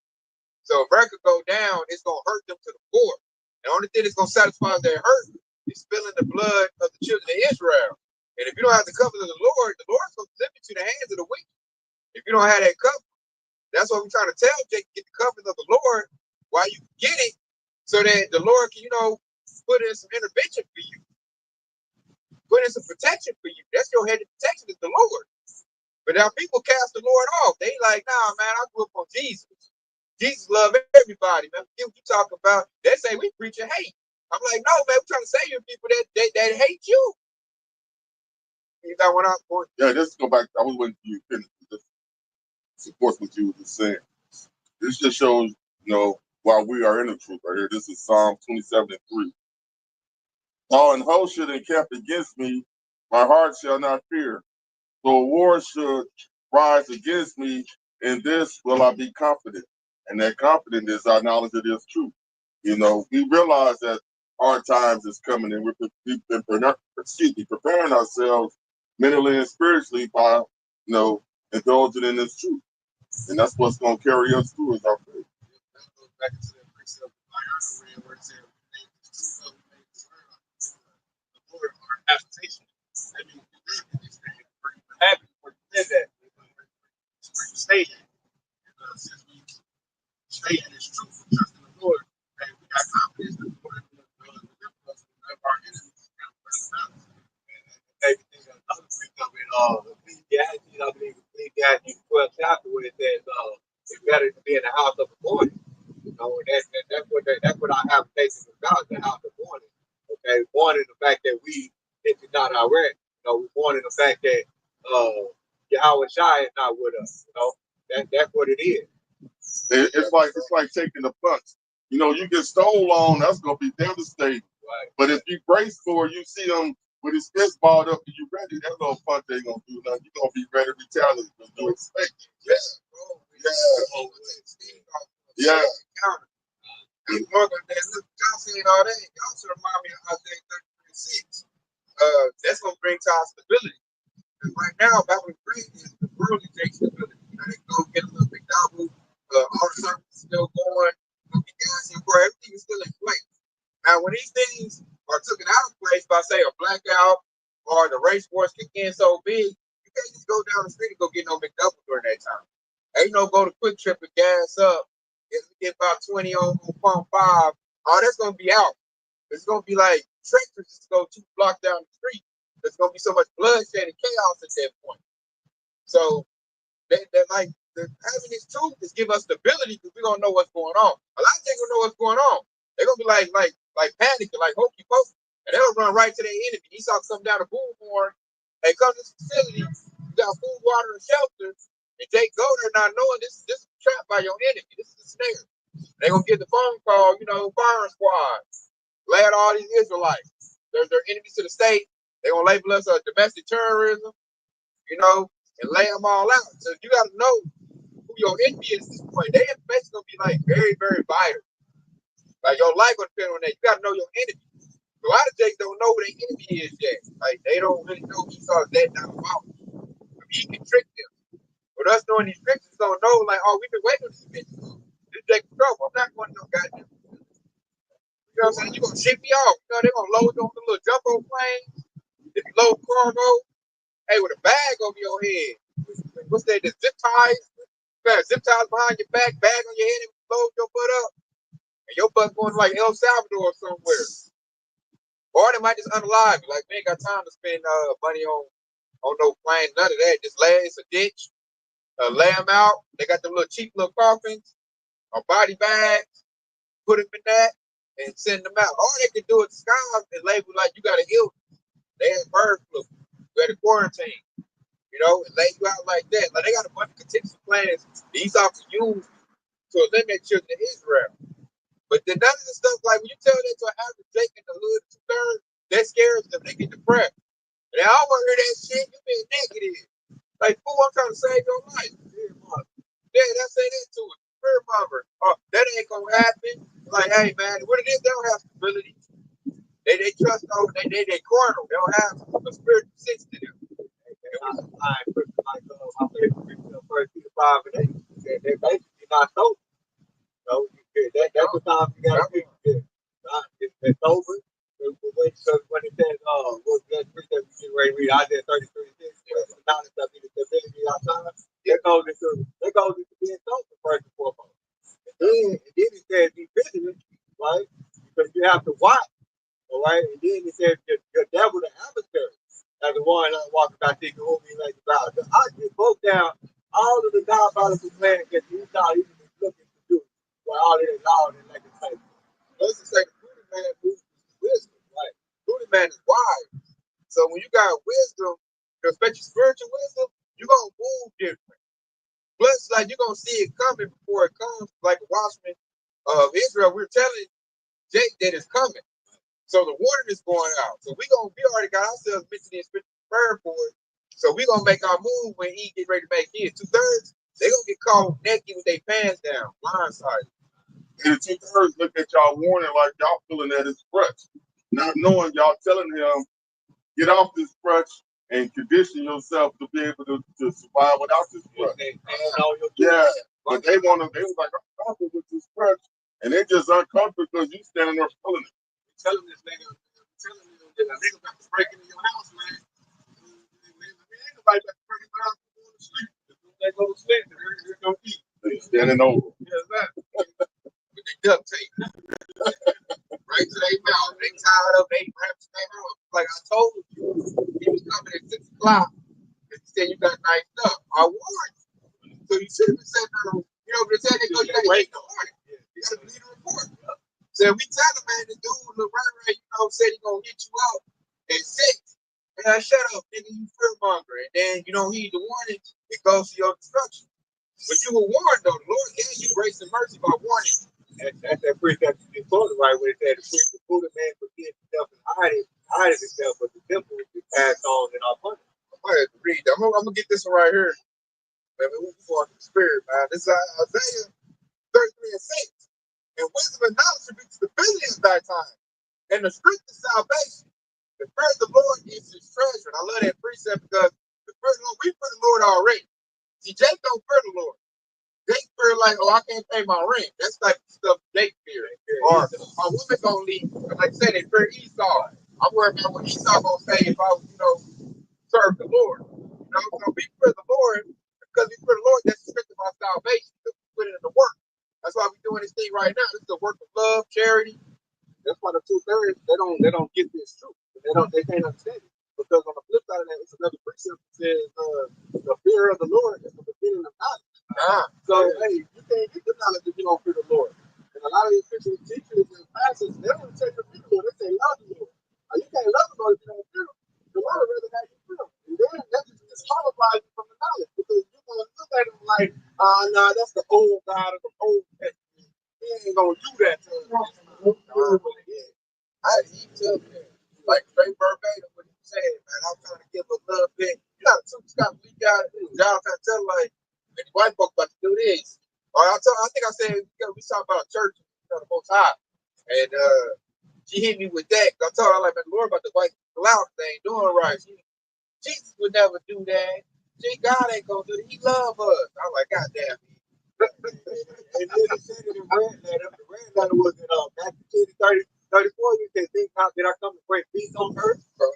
A: So if America go down, it's gonna hurt them to the core. The only thing that's gonna satisfy their hurt is spilling the blood of the children of Israel. And if you don't have the covenant of the Lord's gonna slip into the hands of the wicked. If you don't have that covenant, that's what we're trying to tell Jake, get the covenant of the Lord while you get it, so that the Lord can, put in some intervention for you, put in some protection for you. That's your head of protection is the Lord. But now people cast the Lord off. They like, nah, man, I grew up on Jesus. Jesus loved everybody, man. Forget what you talk about. They say we preaching hate. I'm like, no, man, we're trying to save you people that hate you. You got one out for it?
C: Yeah, just go back. I was waiting for you to finish. Just support what you were just saying. This just shows, while we are in the truth right here. This is Psalm 27:3. All an host should encamp against me, my heart shall not fear. Though war should rise against me, in this will I be confident. And that confidence is our knowledge of this truth. We realize that hard times is coming, and we've been preparing ourselves mentally and spiritually by, indulging in this truth. And that's what's going to carry us through is our faith.
B: That goes back into that precept of my read where it said, the Lord our habitation. That means we live in this thing. We're happy where you live at. Where you stay at. Because since we stay in this truth and trust in the Lord, and we got confidence that the Lord will deliver us from our enemies.
A: Everything other thing of it, Ecclesiastes, I believe Ecclesiastes 12 chapter where it says it's better to be in the house of the morning. That's what our habitation is about, the house of mourning. Okay, mourning the fact that we this is not our rest. We mourning the fact that Yahweh Shai is not with us. That's what it is.
C: It's like taking a punch. You get stole on, that's gonna be devastating.
A: Right.
C: But if you brace for it, you see them with his fist balled up and you ready, that little punch ain't gonna do nothing. You're gonna be ready to retaliate because you expect it. Yeah.
A: Look, y'all saying all that, y'all should remind me of Isaiah 33:6. That's gonna bring to our stability. Because right now, Babylon Green is the worldly takes stability. They go get a little McDouble, all the services still going, get gas in for everything is still in place. Now, when these things are taken out of place by, say, a blackout or the race wars kick in so big, you can't just go down the street and go get no McDouble during that time. Ain't no go to Quick Trip and gas up. Get about 20 on pump 5. All that's gonna be out. It's gonna be like treacherous just to go 2 blocks down the street. There's gonna be so much bloodshed and chaos at that point. So that like having this tool just give us stability because we don't know what's going on. A lot of things don't know what's going on. They're gonna be like panicking, like hokey pokey, and they'll run right to their enemy. Esau come down to Bullhorn and come to this facility. You got food, water, and shelter, and they go there not knowing this is trapped by your enemy. This is a snare. They're gonna get the phone call, firing squad. Lay all these Israelites. They're enemies to the state. They're gonna label us a domestic terrorism, and lay them all out. So you got to know who your enemy is at this point. Their information gonna be like very, very vital. Like your life gonna depend on that. You got to know your enemy. A lot of Jakes don't know who their enemy is yet. Like they don't really know Esau's that down the mountain. I mean, he can trick them. But us knowing these scriptures don't know, like, oh, we've been waiting on this bitch. This Jake trouble. I'm not going to no goddamn. You know what I'm saying? You're gonna ship me off. They're gonna load you on the little jumbo plane. If you load cargo, hey, with a bag over your head. What's that? The zip ties? You got zip ties behind your back, bag on your head, and load your butt up. And your butt going to like El Salvador or somewhere. Or they might just unalive you. Like, we ain't got time to spend money on no plane, none of that. Just lay it's a ditch, lay them out. They got them little cheap little coffins or body bags. Put them in that and send them out. Or they can do it skies and label like you got a illness. They had bird flu. You had a quarantine. And lay you out like that. Like they got a bunch of contingency plans these are to use to eliminate children in Israel. But then none of the stuff, like when you tell that to a average Jake in the hood, 2/3, that scares them. They get depressed. And they all want to hear that shit. You being negative. Like, fool, I'm trying to save your life. Yeah, that's say that to it. Fear monger. That ain't gonna happen. Like, hey man, what it is, they don't have stability. They trust those, they carnal. They don't have a spiritual sense to them.
B: My favorite first 2 to 5 and 8. They're basically not sober. So that's the time you gotta be. It's sober. When it says, what's that script that we get ready to read? Isaiah 33:6. The knowledge of the stability outside. That goes into being sober first and foremost. And then it says be vigilant, right? Because you have to watch, all right? And then it says your devil, the adversary. As the one walking by thinking, who me like about. I just broke down all of the diabolical plans that you thought he was looking to do while all of it allowed in legislation.
A: Let's just say the prudent man moves with wisdom. Right? Prudent man is wise. So when you got wisdom, especially spiritual wisdom, you're gonna move different. Plus, like you're gonna see it coming before it comes, like the watchman of Israel. We're telling Jake that it's coming. So the warning is going out. So we already got ourselves mentally and spiritually prepared for it. So we're gonna make our move when he get ready to make his. 2/3, they gonna get caught naked with their pants down, blindsided.
C: And the 2/3 look at y'all warning like y'all feeling that it's crutch. Not knowing y'all telling him, get off this crutch and condition yourself to be able to survive without this crutch. Yeah. But they was like, I'm comfortable with this crutch. And they just uncomfortable because you standing there feeling it.
A: Telling this nigga, telling him that a nigga about to break into your house, man. Ain't nobody about to break into your house going to sleep. They go to sleep, they're gonna eat.
C: They standing over.
A: Yeah, that. With the duct tape. Right to their mouth. They tied up, they wrapped their mouth. Like I told you, he was coming at 6 o'clock. And he said, you got nice stuff. I warned you. So you should have been saying, but they said, you gotta wait the warning. You gotta believe the report. So we tell him, man, the dude, the right, said he gonna hit you up at 6. And I shut up, nigga, you fear monger. And then you don't heed the warning, it goes to your destruction. But you were warned though, the Lord gave you grace and mercy by warning.
B: That's that precept you just quoted right where it said the food of man forgets himself and hideth himself, but the temple is passed on in our punishment.
A: I have to read that. I'm gonna get this one right here. Man, we going to the spirit, man. This is Isaiah 33:6. And wisdom and knowledge should be stability of thy time, and the strength of salvation. The fear of the Lord is his treasure. And I love that precept because the fear of the Lord, we fear the Lord already. See, Jake don't fear the Lord. Jake fear like, oh, I can't pay my rent. That's like stuff Jake fear. Or my woman gonna leave. Like I said, they fear Esau. I'm worried about what Esau gonna say if I, serve the Lord. So we fear the Lord because we fear the Lord. That's the strength of our salvation. Because we put it in the work. That's why we're doing this thing right now. This is a work of love, charity. That's
B: why the 2/3 they don't get this truth. They can't understand it. Because on the flip side of that, it's another precept that says the fear of the Lord is the beginning of knowledge. So hey, you can't get the knowledge if you don't fear the Lord. And a lot of these Christian teachers and pastors, they don't tell you fear the Lord, they say love the Lord. You can't love the Lord if you don't fear him. The Lord would rather have you fear him. And then that just disqualifies you from the knowledge because you're gonna look at him like, nah, that's the old God of the old testament. He ain't gonna do that to us.
A: I he took him like straight verbatim what he said, man. I'm trying to give a little bit. You got two Scott, we got John trying to tell like the white folk about to do this. Or I think I said we talking about a church, the Most High, and she hit me with that. I told her like, man, the Lord about the white cloud thing doing right. Jesus would never do that. God ain't gonna do that. He love us. I'm like, God damn.
B: And then he said it in red letter. The red letter was in Matthew 10:34. You can think how did I come to bring peace on earth?
A: But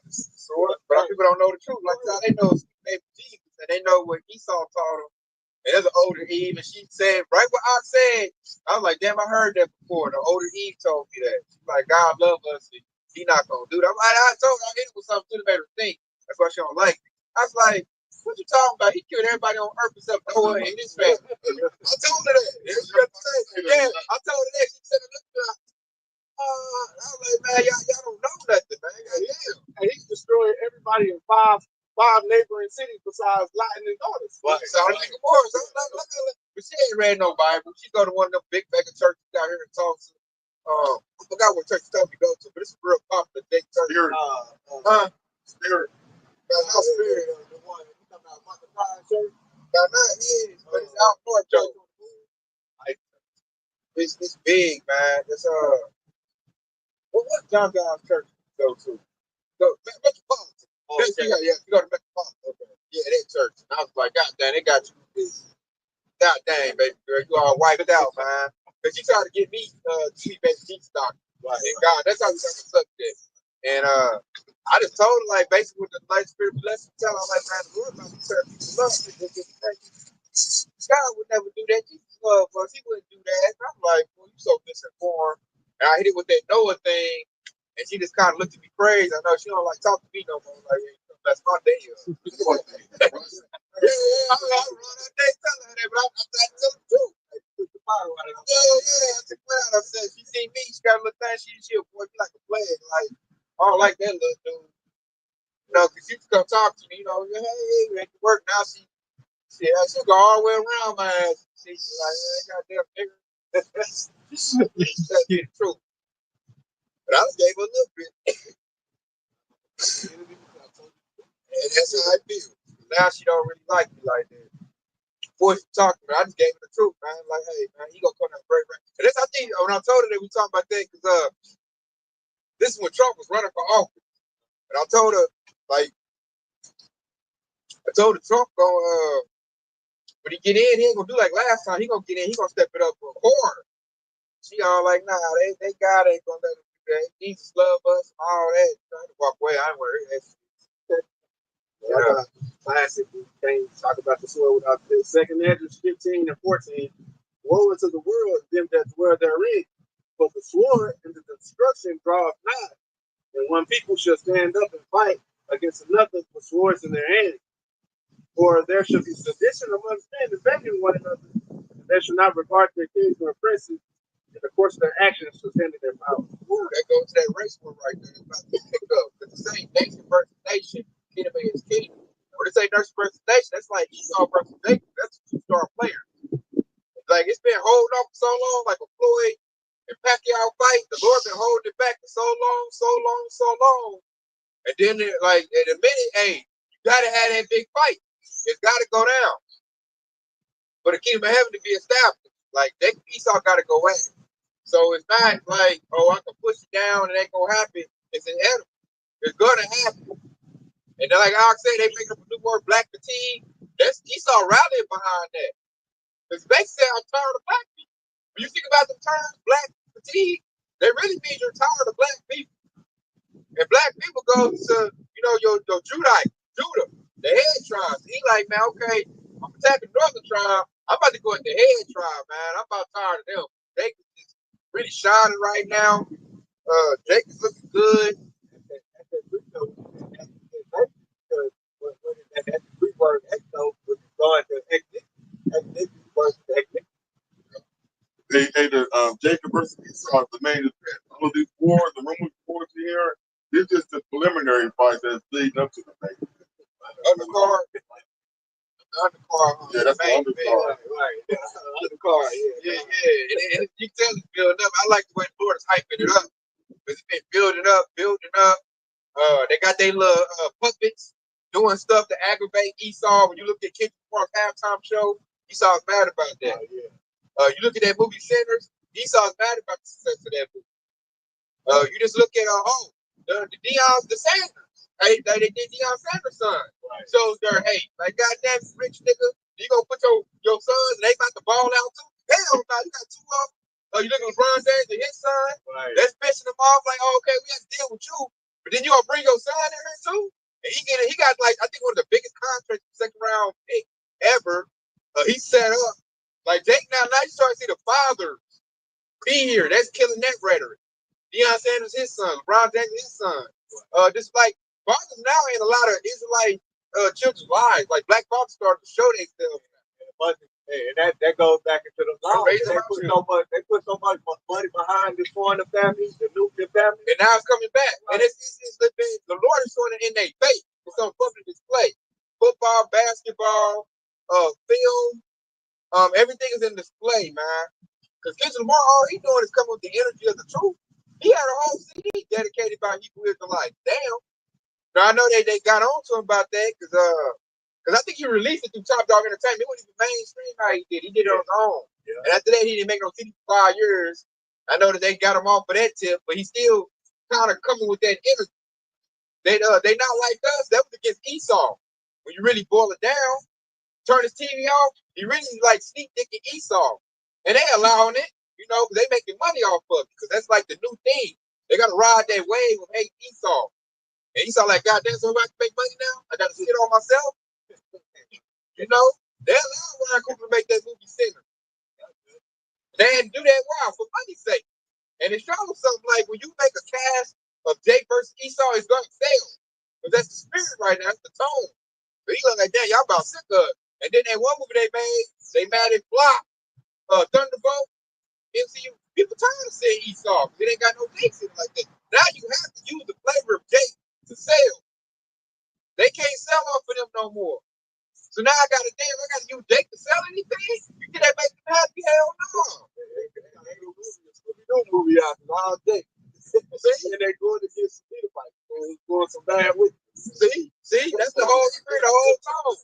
A: people don't know the truth. Like they know Jesus and they know what Esau taught them. And there's an older Eve, and she said right what I said. I was like, damn, I heard that before. The older Eve told me that. She's like, God love us. He not gonna do that. I told her it was something to made her think. That's why she don't like me. I was like, what you talking about? He killed everybody on earth except Noah and his family. I told her that. Yeah, I told her that. She said, I was like, man, y'all don't know nothing, man.
B: And he's destroyed everybody in five neighboring cities besides Lot and his daughters.
A: But so I'm like, but she ain't read no Bible. She go to one of them big mega churches out here in Tulsa. I forgot what church she told me to go to, but it's a real popular big church. Spirit. That's not Spirit. The one you talking about, Martha Pride Church. Now, not his, but it's out north church. Like, it's big, man. It's what John John's church you go to? Metropolitan. Oh, okay. Yeah, you go to Metropolitan. Okay. Yeah, that church. And I was like, God dang, they got you. God dang, baby girl, you all wiped out, man. Because she tried to get me to be baby Jesus doctor. Right. And God, that's how we got to suck this. And I just told her, like, basically with the light spirit blessing, tell her, like, man, the Lord about to serve people love. God would never do that. Jesus love us. He wouldn't do that. And I'm like, well, you so misinformed. And I hit it with that Noah thing. And she just kind of looked at me crazy. I know she don't like talk to me no more. Like, hey, that's my day. Yeah, I run that day telling her that, but I'm not telling the truth. I said, she see me, she got a little thing, she'll boy, like a flag. Like, I don't like that little dude. You know, because she used to come talk to me, you know, hey, make it work. Now she'll go all the way around my ass. She's like, goddamn nigga. That's the truth. But I just gave her a little bit. And that's how I feel. Now she don't really like me like that. Before she talked to me, I just gave her the truth, man. Like, hey, man, he gonna come down great, right? And that's I think when I told her that we talking about that, because this is when Trump was running for office. And I told her, like, Trump gonna when he get in, he ain't gonna do like last time. He gonna get in, he gonna step it up for a corner. She all like, nah, they God ain't gonna let him do that. Jesus love us, all that. Trying to walk away, I ain't worried.
B: Classic. We can't talk about the sword without this. 2 Hedges 15 and 14. Woe unto the world, them that dwell therein. But the sword and the destruction draweth nigh. And one people shall stand up and fight against another with swords in their hands. For there shall be sedition among men, defending one another. And they shall not regard their kings nor princes. In the course of their actions shall stand in their power.
A: Ooh, that goes to that race war right there. About to pick up. It's the same nation versus nation. Kingdom against kingdom. When they say nation versus nation, that's like Esau versus Jacob. That's a two-star player. Like, it's been holding on for so long, like a Floyd and Pacquiao fight. The Lord been holding it back for so long. And then, like, in a minute, hey, you gotta have that big fight. It's gotta go down. For the kingdom of heaven to be established. Like, Esau gotta go at it. So it's not like, oh, I can push it down and it ain't gonna happen. It's inevitable. It's gonna happen. And then, like I said, they make up a new word, black fatigue. That's Esau rallying behind that. Because they say I'm tired of black people. When you think about the term black fatigue, they really mean you're tired of black people. And black people go to, your Judah, the head tribes. He like, man, okay, I'm attacking northern tribe. I'm about to go at the head tribe, man. I'm about tired of them. They really shining right now. Jake is looking good.
C: Jacob versus Esau is the main event. All of these wars, the rumors wars you hear, they're just the preliminary fights that's leading up to the main event.
A: Undercard.
C: Yeah, that's the undercard.
B: Right. Undercard.
A: Yeah. And you can tell it's building up. I like the way Florida's hyping it up. Because it's been building up. They got their little puppets doing stuff to aggravate Esau. When you look at Kendrick Lamar's halftime show, Esau's mad about that. You look at that movie Sinners, Esau's mad about the success of that movie. You just look at the Sanders. Hey, they did Deion Sanders' son. Right. So they're like goddamn rich nigga, you gonna put your sons and they about to ball out too? Hell no, you got two of them. You look at LeBron James and his son. Right. That's pissing them off. Like, oh, okay, we have to deal with you, but then you gonna bring your son in here too? And he got like I think one of the biggest contracts, second round pick ever. He set up like Jake now you start to see the fathers be here. That's killing that rhetoric. Deion Sanders, his son. LeBron James, his son. Just like fathers now in a lot of Israelite children's lives. Like black fathers started to show themselves.
B: And that goes back into the law. They put so much money behind destroying the family, the nuclear family.
A: And now it's coming back. Right. And the Lord is showing it in their face. It's on public display. Football, basketball, film, everything is in display, man. Because Kendrick Lamar, all he's doing is coming with the energy of the truth. He had a whole CD dedicated by Hebrew Israelites. Damn. Now I know they got on to him about that because I think he released it through Top Dog Entertainment. It wasn't even mainstream how he did. He did it on his own. Yeah. And after that, he didn't make no CD for 5 years. I know that they got him off for that tip, but he's still kind of coming with that energy. They not like us. That was against Esau. When you really boil it down, turn his TV off, he really like sneak dicking Esau. And they allowing it, because they making money off of it. Because that's like the new thing. They got to ride that wave of hate Esau. And Esau like, God damn, so I can make money now? I got to sit on myself? They allowed Ryan Coogler to make that movie Sinner. They had to do that for money's sake. And it shows something like when you make a cast of Jake versus Esau, it's going to fail. Because that's the spirit right now. That's the tone. So he look like, damn, y'all about sick of it. And then that one movie they made, they mad at Flop, Thunderbolt, MCU. People tired of saying Esau because it ain't got no Jakes in it like that. Now you have to use the flavor of Jake to sell. They can't sell off for them no more. So now I got to use Jake to sell anything? You think that make them happy? Hell no. New movie out all day. And they're going to get some fights. Going some bad with it. See, that's the whole spirit, the whole tone.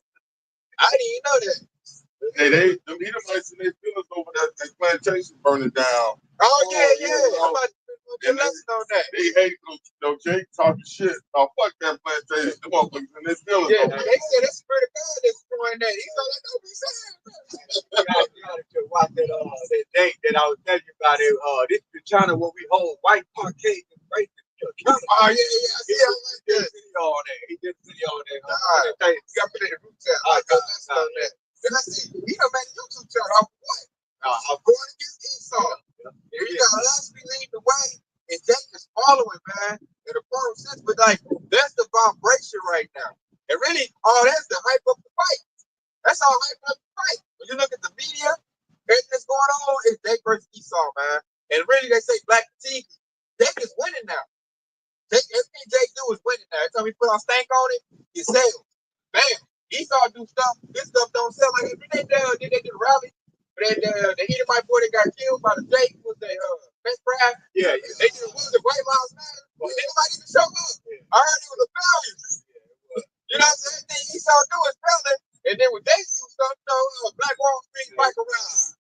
A: I didn't even know that.
C: Hey, them Edomites and their feelings over that plantation burning down.
A: Oh yeah. I'm about to put a lesson on that.
C: They hate Jake talking shit. Oh, fuck that plantation. Them motherfuckers and their feelings.
A: Yeah, they said that's the spirit of God that's destroying that. He's like, don't be saying that.
B: You gotta just watch that date that I was telling you about. This is the channel where we hold white parquet and race.
A: Oh yeah. I like that.
B: He did a video on that.
A: You got to put it in the root chat. I got lesson on that. Then I see he done made a YouTube channel off what? I'm going against Esau. And you got us leading the way, and Jake is following, man, in the firm sense. But like that's the vibration right now. And really, all that's the hype up the fight. That's all hype up the fight. When you look at the media, everything that's going on is Jake versus Esau, man. And really, they say black fatigue. Jake is winning now. Everything Jake do is winning now. Every time he put on stank on it, it sells. Bam. Esau do stuff. This stuff don't sell like it. Did they do the rally? But the Edomite boy that got killed by the Jake was the best craft. Yeah. They did the White Lives Matter. Well, anybody even show up? I heard it was a failure. You know what I'm saying? Everything Esau do is failing. And then when they do stuff, Black Wall Street bike around.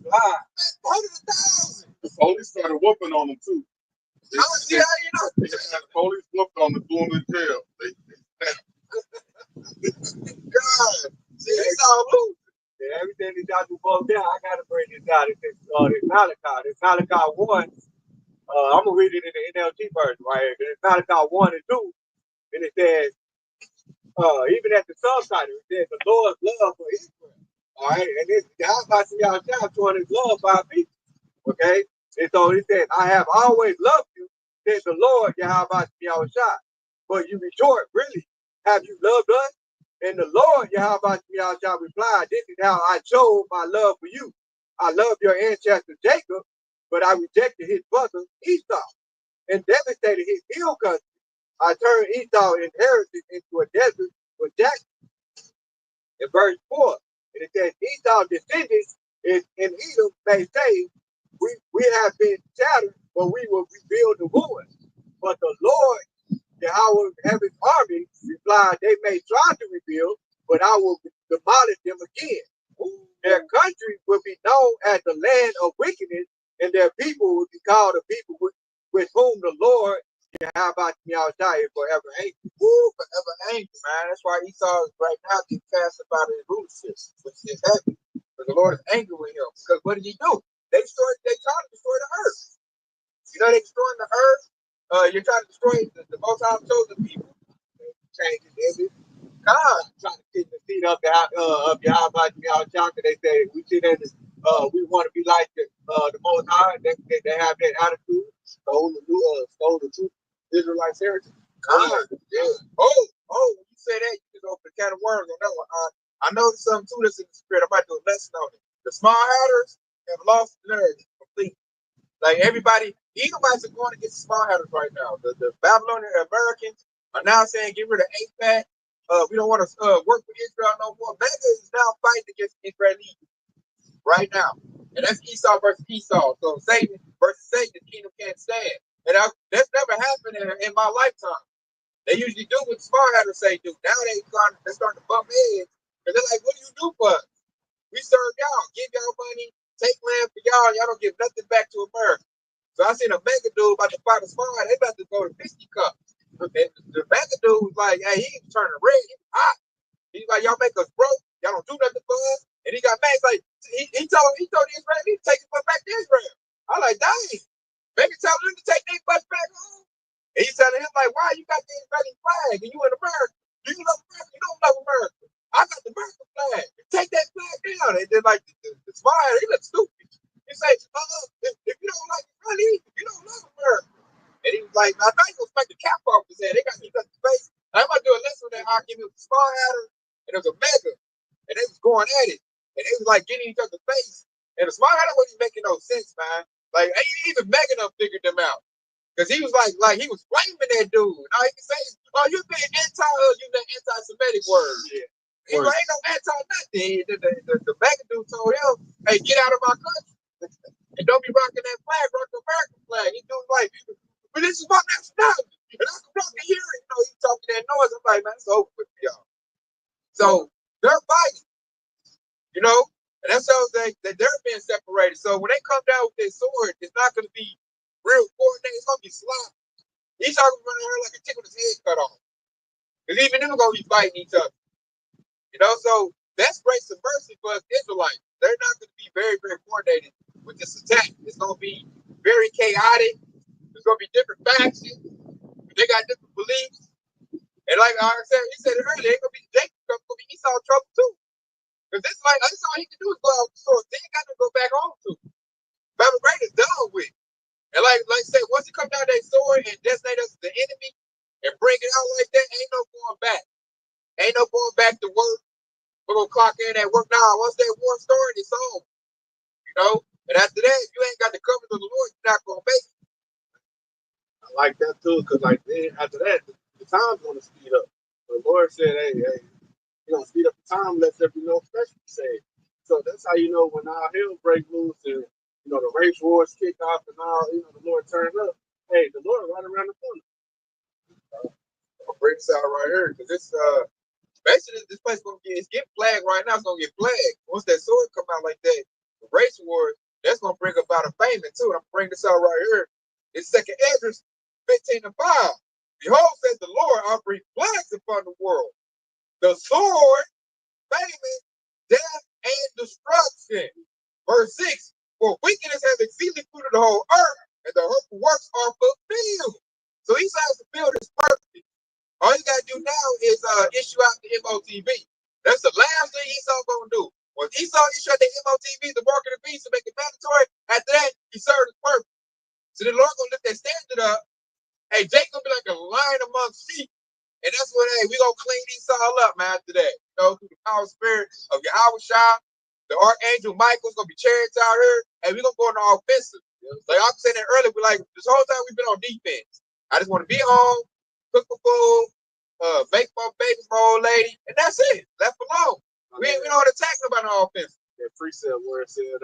A: Man, hundreds of thousands.
C: The police started whooping on them too.
A: See how you know?
C: The police whooped on the threw them in jail.
A: God, see, it's all loose.
B: Yeah, everything these guys do both down. I gotta bring this out. This Malachi. This Malachi 1. I'm gonna read it in the NLT version right here. It's Malachi 1 and 2. And it says, even at the subtitle, it says the Lord's love for Israel. All right, and this I'm about to see y'all showing his love by people. Okay,
A: And so he said, I have always loved you, said the Lord, Yahweh Shah. But you retort, really, have you loved us? And the Lord, Yahweh Shah, replied, this is how I showed my love for you. I loved your ancestor Jacob, but I rejected his brother Esau and devastated his hill country. I turned Esau's inheritance into a desert for Jacob. In verse 4, and it says, Esau's descendants in Edom may say, we have been shattered, but we will rebuild the ruins. But the Lord, Yahweh Heaven's army, replied, they may try to rebuild, but I will demolish them again. Their country will be known as the land of wickedness, and their people will be called a people with whom the Lord, Yahweh is forever angry.
D: Woo, forever angry, man. That's why Esau is right now getting cast up out of his rulership, which is heavy. But the Lord is angry with him. Because what did he do? They trying to destroy the earth. You know, they destroying the earth. You're trying to destroy the most high chosen people. Changing every God trying to keep the feet up Yahweh, they say we see that we want to be like the most high. They have that attitude. Stole the truth. Israelites heritage.
A: God,
D: Yeah. Oh, when you say that, you can open a can of worms on that one. I noticed something too that's in the spirit. I might do a lesson on it. The small hatters have lost the nerve completely. Like everybody, Edomites are going against the small hatters right now. The Babylonian Americans are now saying get rid of APAC. We don't want to work with Israel no more. Mega is now fighting against Israelis right now. And that's Esau versus Esau. So Satan versus Satan, the kingdom can't stand. And that's never happened in my lifetime. They usually do what smart hatters say do. Now they're starting to bump heads. Because they're like, what do you do for us? We serve y'all, give y'all money, take land for y'all, y'all don't give nothing back to America. So I seen a mega dude about to fight a small hat, they about to go to 50 cups. And the mega dude was like, hey, he was turning red, he was hot. He's like, y'all make us broke, y'all don't do nothing for us. And he got mad, like, he told the Israel, he take his butt back to Israel. I was like, dang, maybe tell them to take their butts back home. And he's telling him, like, why you got the Israeli flag and you in America? Do you love America? You don't love America. I got the American flag. Take that flag down. And then, like, the smile, he looks stupid. He says, if you don't like Israeli, you don't love America. And he was like, I thought he was going to smack the cap off his head. They got me in the face. I'm about to do a lesson on that argument with the small hatter, and there was a mega, and they was going at it. And they was, like, getting each other's face. And the small hatter wasn't making no sense, man. Like, even Mega done figured them out. Because he was like he was blaming that dude. All he can say is, oh, you're being using that anti-Semitic word. Yeah. He was like, ain't no anti-nothing. The Mega dude told him, hey, get out of my country. And don't be rocking that flag, rock the American flag. He was like, but this is my nationality. And I can rock it here. You know, he's talking that noise. I'm like, man, it's over with y'all. So they're fighting, you know, and that shows that they're being separated. So when they come down with their sword, it's not going to be real coordinated. It's going to be sloppy. He's talking running around like a chicken with his head cut off. Because even them are going to be fighting each other. You know, so that's grace and mercy for us Israelites. They're not going to be very, very coordinated with this attack. It's going to be very chaotic. There's going to be different factions. They got different beliefs. And like I said, he said it earlier, it's going to be Jacob, it's going to be Esau trouble too. Because this like that's all he can do is go out the sword. They ain't got to go back home to. Babel Great is done with. And like I said, once you come down that sword and designate us as the enemy and bring it out like that, ain't no going back. Ain't no going back to work. We're gonna clock in at work now. Once that war started, it's over. You know? And after that, if you ain't got the covenant of the Lord, you're not gonna make it.
B: I like that too, because like then after that, the time's gonna speed up. The Lord said, hey, you're gonna speed up the time, let there be no special saved. So that's how you know when our hell break loose and you know the race wars kick off and all, you know, the Lord turns up. Hey, the Lord right around the corner.
D: I'll break this out right here, because this basically this place gonna get flagged right now. It's gonna get flagged. Once that sword come out like that, the race war, that's gonna bring about a famine too. And I'm bring this out right here. It's second Ezra 15:5. Behold, says the Lord, I'll bring plagues upon the world. The sword, famine, death, and destruction. Verse 6. For wickedness has exceedingly polluted the whole earth, and the hurtful works are fulfilled. So he has to build his purpose. All you gotta do now is issue out the MOTB. That's the last thing Esau gonna do. When Esau issued the MOTV, the mark of the beast, to make it mandatory, after that, he served his purpose. So the Lord gonna lift that standard up. Hey, Jacob be like a lion amongst sheep. And that's what, hey, we gonna clean Esau up, man, today. You know, through the power and spirit of Yahweh Shah, the archangel Michael's gonna be chariots out here, and we gonna go on the offensive. Like I was saying that earlier, we like this whole time we've been on defense. I just want to be home, cook for food, make my babies, my old lady, and that's it. Left alone. We don't attack nobody on offense.
B: That precept where it said,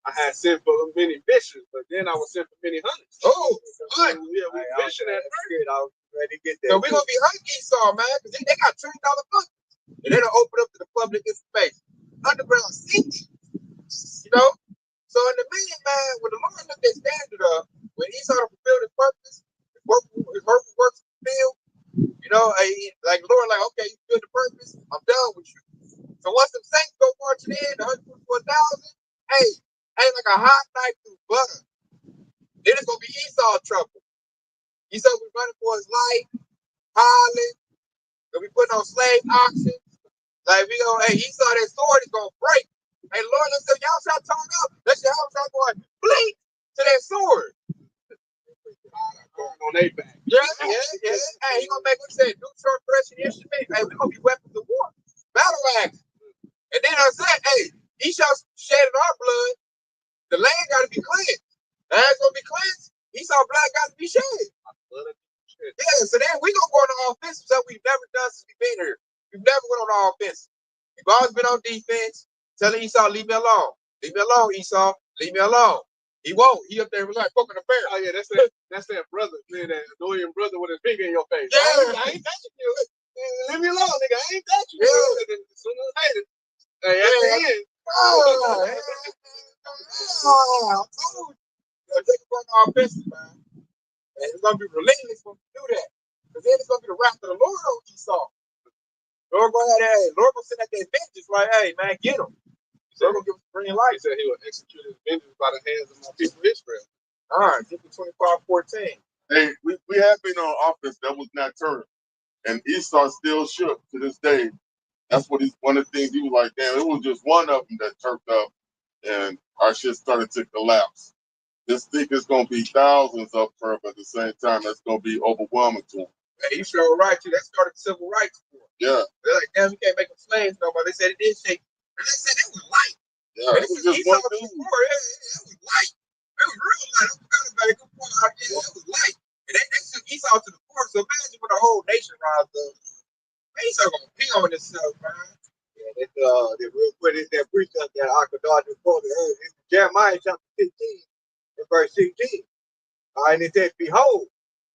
B: I had sent for many fishers, but then I was sent for many hunters.
D: Oh,
B: good. Yeah, we fishing at first. I was ready to get that.
D: So we're gonna be hunting Esau, man, because they got $20 buckets. And they don't open up to the public information. Underground city. You know? So in the meantime, man, when the Lord looked that standard up, when Esau fulfilled his purpose, his works fulfilled, you know, like the Lord, like, okay, you fulfilled the purpose, I'm done with you. So once the saints go marching in, the 144,000, hey, like a hot knife through butter. Then it's gonna be Esau trouble. Esau be running for his life, hollering, gonna be putting on slave auctions. Like we gonna, hey, Esau, that sword is gonna break. Hey, Lord, let's say y'all try to turn up. Let's y'all try going blink to that sword.
B: On their back.
D: Yeah. Hey, he gonna make what say, new short threshing instrument. Hey, we gonna be weapons of war, battle axe. And then I said, hey, Esau shedding our blood. The land got to be cleansed. The land's gonna be cleansed. Esau blood got to be shed. Yeah, so then we gonna go on the offensive stuff we've never done since we've been here. We've never went on the offensive. We've always been on defense, telling Esau, leave me alone. Leave me alone, Esau. Leave me alone. He won't. He up there like poking the bear.
B: Oh yeah, that's that brother, man, that annoying brother with his finger in your face.
D: Yeah.
B: I ain't touching you. Leave me alone, nigga. I ain't touching you.
D: Yeah.
B: As soon as I hate it. Hey, at the end.
D: I told you. Take it on the offensive, man. And it's gonna be relentless when we do that. Because then it's gonna be the wrath of the Lord on Esau. Lord gonna send out that vengeance, like, hey, man, get him. Lord gonna give us green light.
B: He said he would execute his vengeance by the hands of my people Israel.
D: All right, Ezekiel 25:14.
C: Hey, we have been on offense that was not turned. And Esau still shook to this day. That's what one of the things he was like, damn, it was just one of them that turned up and our shit started to collapse. This thing is going to be thousands of turf at the same time. That's going to be overwhelming to him.
D: Hey, you sure right, too. That started civil rights war.
C: Yeah.
D: They're like, damn, you can't make them slaves no more. They said it did shake. And they said it was light.
C: Yeah, it was just one dude.
D: It was light. It was real light. I forgot about it. Yeah, it was light. And they took Esau to the court. So imagine when the whole nation rises up. Esau gonna pee on himself, man.
B: Yeah, they real quick, it's that precept that Akadar just quoted earlier. It's Jeremiah chapter 15 and verse 16. All right, and it says, behold.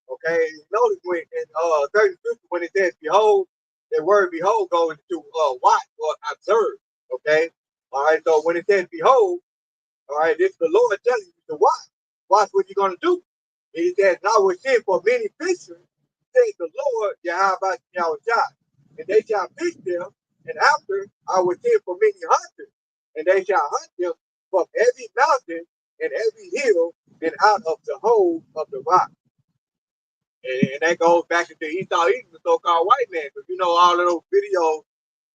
B: Okay, notice when in 30 scripture when it says behold, the word behold goes into watch or observe. Okay, all right. So when it says behold, all right, this the Lord telling you to watch. Watch what you're gonna do. He says, "I will send for many fishers," says the Lord, Yahweh Shah, and they shall fish them. And after I will send for many hunters, and they shall hunt them from every mountain and every hill and out of the hole of the rock. And that goes back into Esau eating the so-called white man, because you know all of those videos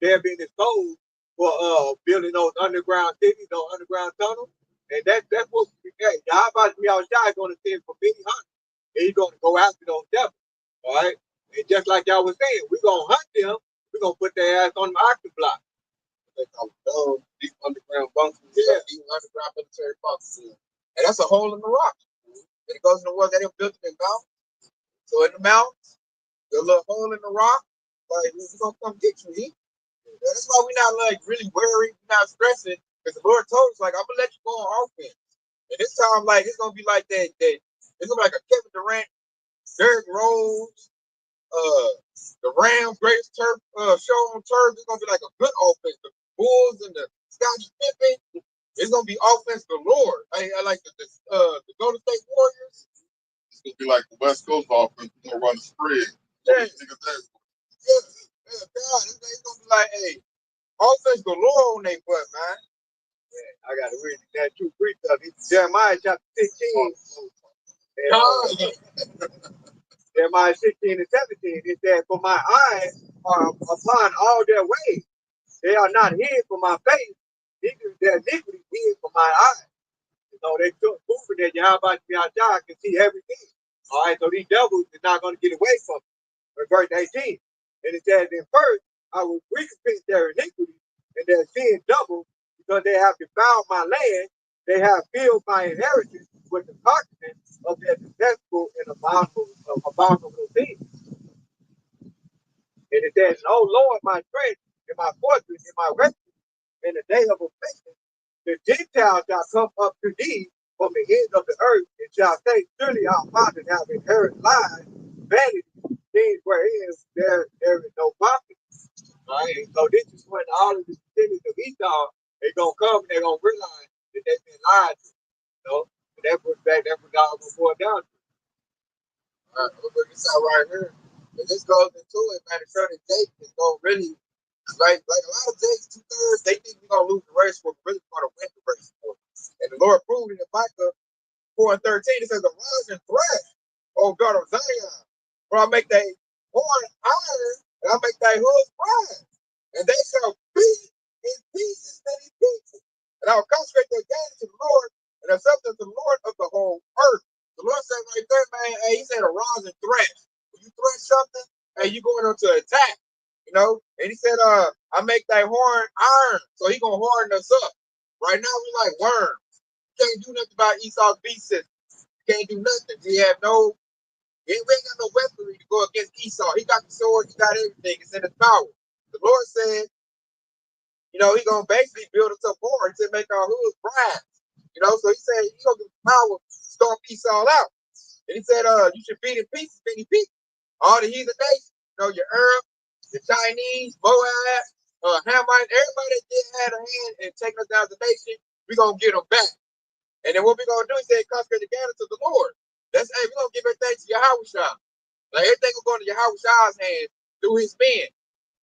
B: they're being exposed for building those underground cities, those underground tunnels, and that's what Yahweh Shah is going to send for many hunters, and he's going to go after those devils, all right? And just like y'all was saying, we're going to hunt them, we're going to put their ass on the auction block.
D: They call them deep underground bunkers. Yeah, deep underground military bunkers. And that's a hole in the rock. And it goes in the world that they built in the mountains. So in the mountains, there's a little hole in the rock. Like, we're going to come get you, he. That's why we're not like really worried, we're not stressing. Because the Lord told us, like, I'm gonna let you go on offense. And this time, like, it's gonna be like that. It's gonna be like a Kevin Durant, Derrick Rose, the Rams' greatest turf show on turf. It's gonna be like a good offense. The Bulls and the Scottie Pippen. It's gonna be offense galore. I like the Golden State Warriors.
C: It's gonna be like the West Coast offense. We're gonna run the spread.
D: Yeah. God, it's gonna be like, hey, offense galore on their butt, man.
B: Yeah, I gotta read that two precept. It's Jeremiah chapter 16. Jeremiah 16 and 17. It says, for my eyes are upon all their ways. They are not hid from my face,
D: their iniquity hid from my eyes. You know, they took moving that Yahweh can see everything. All right, so these devils are not going to get away from it. Verse 18. And it says, then first, I will recompense their iniquity and their sin double, because they have defiled my land. They have filled my inheritance with the carcasses of their detestable and abominable things. And it says, oh Lord, my strength and my fortress and my refuge in the day of affliction, the Gentiles shall come up to thee from the ends of the earth and shall say, surely our fathers have inherited lies, vanity, things wherein there is no profit. Right? So this is when all of the descendants of Esau, they're going to come and they're going to realize that they've been lied to. You know? And that's what God will boil down to. All right, we'll bring this out right here. And this goes into it, man. It's certain Jake is going to really, like a lot of Jakes, 2/3, they think we're going to lose the race for, really going to win the race for. And the Lord proved it in Micah 4:13. It says, arise and thresh, O God of Zion, for I make thy horn iron, and I make thy hooves bronze, and they shall be in pieces many pieces. And I will consecrate their gain to the Lord, and accept them to the Lord of the whole earth. The Lord said right there, man, hey, he said arise and thresh. When you thresh something, hey, you going on to attack. You know, and he said, I make thy horn iron, so he gonna harden us up. Right now we like worms. Can't do nothing about Esau's beast system. Can't do nothing. We ain't got no weaponry to go against Esau. He got the sword, he got everything. It's in his power. The Lord said, you know, he gonna basically build us up more. He said, make our hoods bright. You know, so he said he gonna give us power to stomp Esau out. And he said, you should beat in pieces many people. All the heathen nations, you know, your Arab, the Chinese, Moab, Hamite, everybody that did have a hand in taking us down as a nation, we're gonna get them back. And then what we're gonna do is say consecrate the gathering to the Lord. That's hey, we're gonna give everything to Yahweh. Like everything will go into Yahweh's hands through his men.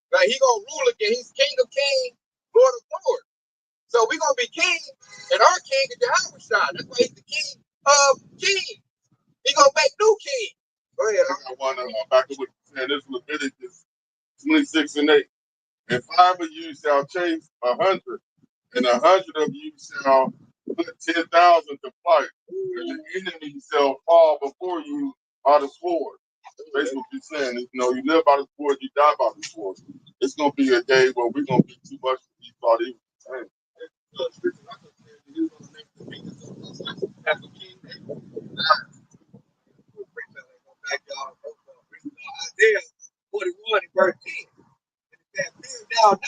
D: Like he gonna rule again. He's King of Kings, Lord of Lords. So we're gonna be king, and our king is Yahweh. That's why he's the King of Kings. He gonna make new king. Go ahead.
C: I want to back up what you said. This is Leviticus 26:8. And 5 of you shall chase 100, and 100 of you shall put 10,000 to flight, and the enemy shall fall before you by the sword. That's basically what you're saying. You know, you live by the sword, you die by the sword. It's gonna be a day where we're gonna be too much for you thought he was saying.
D: Isaiah 41 and verse 10. And it says, fear thou not,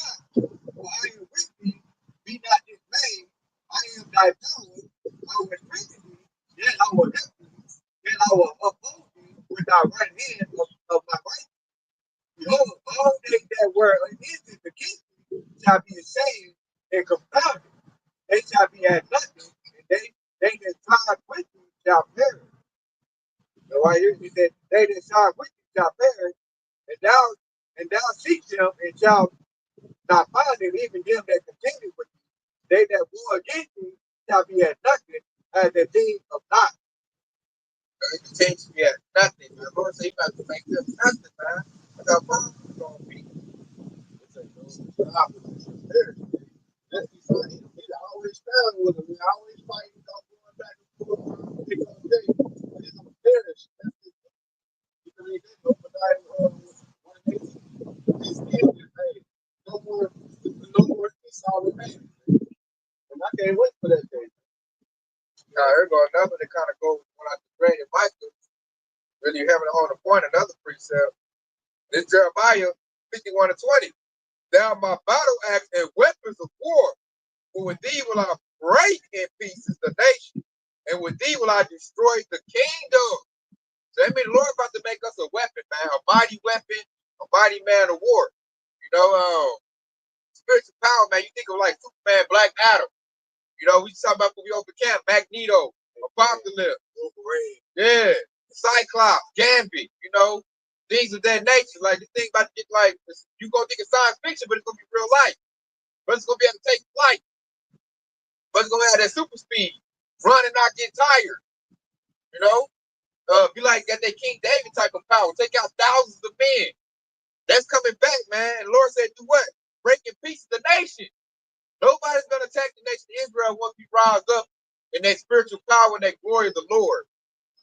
D: for I am with thee. Be not dismayed. I am thy power. I will strengthen thee. Yet I will help thee. Yet I will uphold thee with thy right hand of my right. Behold, all they that were against against thee shall be ashamed and confounded. They shall be as nothing, and they that side with thee shall perish. So right here he said, they that side with thee shall perish, and thou seek them and shalt not find them, even them that continue with thee. They that war against thee shall be as nothing, as the thing of naught. So he continues to be as nothing. The Lord said he about to make them nothing, man. That's how powerful it's gonna be. It's a that's funny. He always found with him. He always fighting, going back and forth. It's gonna perish. That's it. Because they didn't overnight one of these kids get paid. No more Esau remaining. And I can't wait for that day. Now, here go another that kind of goes when I read in Micah. Really having it on the point, another precept. This Jeremiah 51 and 20. Thou my battle axe and weapons of war, for with thee will I break in pieces the nation, and with thee will I destroy the kingdom. So that means the Lord about to make us a weapon, man, a mighty weapon, a mighty man of war. You know, spiritual power, man. You think of like Superman, Black Adam. You know, we talking about when we overcame Magneto, Apocalypse, yeah, Cyclops, Gambit. You know, things of that nature. Like the thing about to get like you gonna think of science fiction, but it's gonna be real life. But it's gonna be able to take flight. But it's gonna have that super speed, run and not get tired. You know, be like got that King David type of power, take out thousands of men. That's coming back, man. And the Lord said, do what? Break in pieces the nation. Nobody's gonna attack the nation of Israel once we rise up in that spiritual power and that glory of the Lord.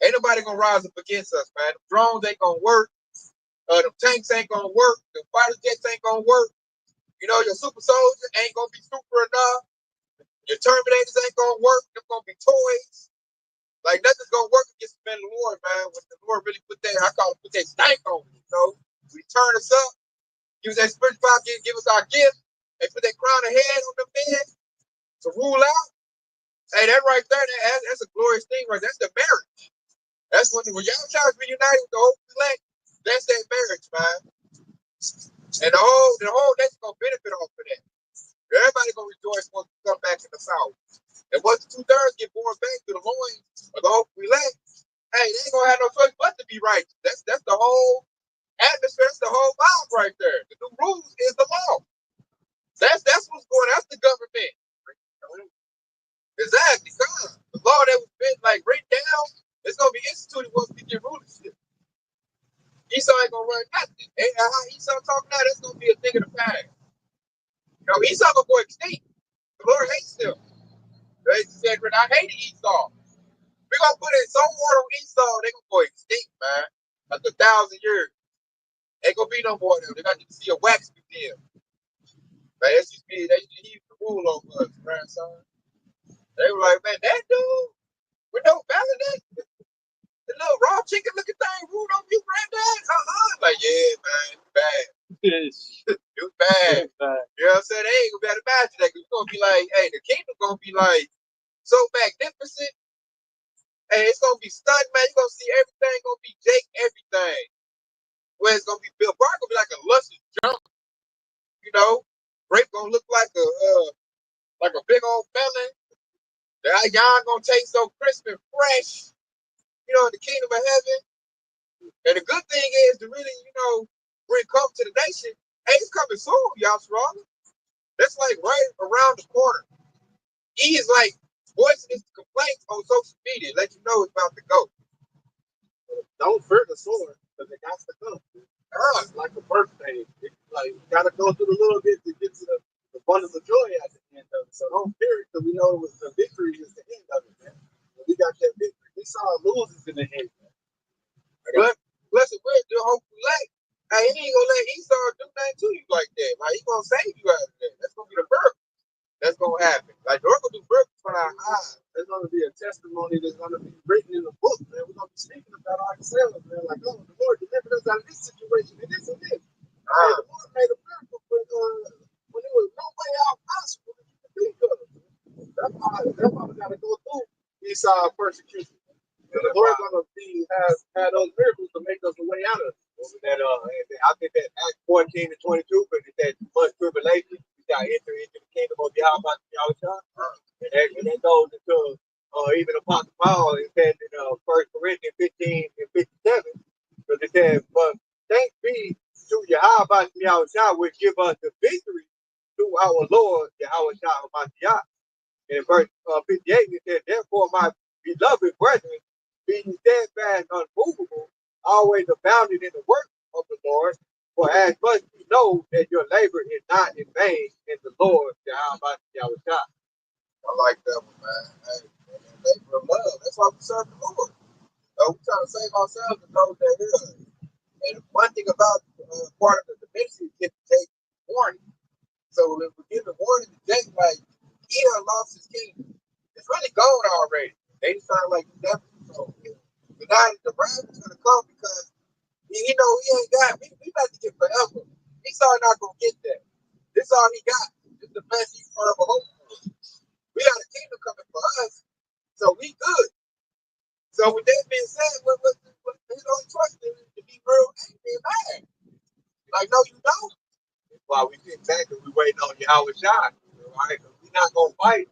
D: Ain't nobody gonna rise up against us, man. The drones ain't gonna work. The tanks ain't gonna work. The fighter jets ain't gonna work. You know, your super soldiers ain't gonna be super enough. Your Terminators ain't gonna work. They're gonna be toys. Like nothing's gonna work against the man of the Lord, man. When the Lord really put that, I call it put that stank on it, you know. We turn us up, give us that spiritual power, give us our gift, and put that crown of head on the men to rule out. Hey, that right there, that's a glorious thing, right? That's the marriage. That's when y'all try to be united with the whole elect. That's that marriage, man. And the whole nation gonna benefit off of that. Everybody gonna rejoice once we come back in the south. And once the 2/3 get born back to the loins of the whole elect, hey, they ain't gonna have no choice but to be righteous. That's the whole atmosphere, that's the whole vibe right there. The new rules is the law. That's what's going. That's the government. Exactly. God. The law that was been like written down, it's gonna be instituted once we get rulership. Esau ain't gonna run nothing. And how Esau talking now, that's gonna be a thing of the past. You know, Esau gonna go extinct. The Lord hates them. They said, I hate Esau. We're gonna put in so hard on Esau, they gonna go extinct, man. After 1,000 years. Ain't gonna be no more of them. They got to see a wax museum. Man, they used to use the rule over us, grandson. They were like, man, that dude with no balance, the little raw chicken looking thing ruled on you, granddad? Like, yeah, man, it's bad. It was bad. You know what I'm saying? They ain't gonna be able to match that because it's gonna be like, hey, the kingdom gonna be like so magnificent. Hey, it's gonna be stunning, man. You're gonna see everything, gonna be Jake, everything. Where it's gonna be Bill Barr gonna be like a luscious junk, you know. Grape gonna look like a big old melon. The y'all gonna taste so crisp and fresh, you know, in the kingdom of heaven. And the good thing is to really, you know, bring come to the nation. Hey, it's coming soon, y'all strong. That's like right around the corner. He is like voicing his complaints on social media, let you know it's about to go.
B: Don't fear the sword, because it got to come. It's like a birthday. It's like you gotta go through a little bit to get to the abundance of joy at the end of it. So don't fear it, because we know it was the victory is the end of it, man. We got that victory. We saw losers in the end, man.
D: Blessed with the hopeful light. Hey, he ain't gonna let Esau do nothing to you like that. Like, he gonna save you out of that. That's gonna be the birth. That's gonna happen. Like, we're gonna do birth for our eyes.
B: There's gonna be a testimony that's gonna be written in the book, man. We're gonna be speaking about ourselves, man. Like, oh, the Lord delivered us out of this situation and this and this. The Lord made a miracle when there was no way out possible that you could think of. That's why we gotta go through Esau persecution. And the Lord's gonna have those miracles to make us a way out of it. That I think that Acts 14 and 22, but it's that much tribulation, we got to enter into the kingdom of Yahweh. And that goes into even Apostle Paul. It said in 1 Corinthians 15 and 57, because it said, but thanks be to Yahweh, which give us the victory through our Lord Yahweh Shah. And in verse 58, it said, therefore, my beloved brethren, being steadfast, unmovable, always abounding in the work of the Lord, for as much you know that your labor is not in vain in the Lord Yahweh.
D: I like that one, man. Hey, labor of love. That's why we serve the Lord. We trying to save ourselves and those that hear us. And one thing about part of the ministry is to take warning. So if we're giving warning to Jake, like, he done lost his kingdom. It's really gone already. They just sound like never. So the guy, the wrath is gonna come because he know he ain't got. We about to get forever. He's not gonna get that. This all he got. This the best he's gonna ever hope for. We got a kingdom coming for us, so we good. So with that being said, what his only choice is to be real angry and mad. Like, no, you don't.
B: Well, we we waiting on Yahweh Shai, right? We're not gonna fight.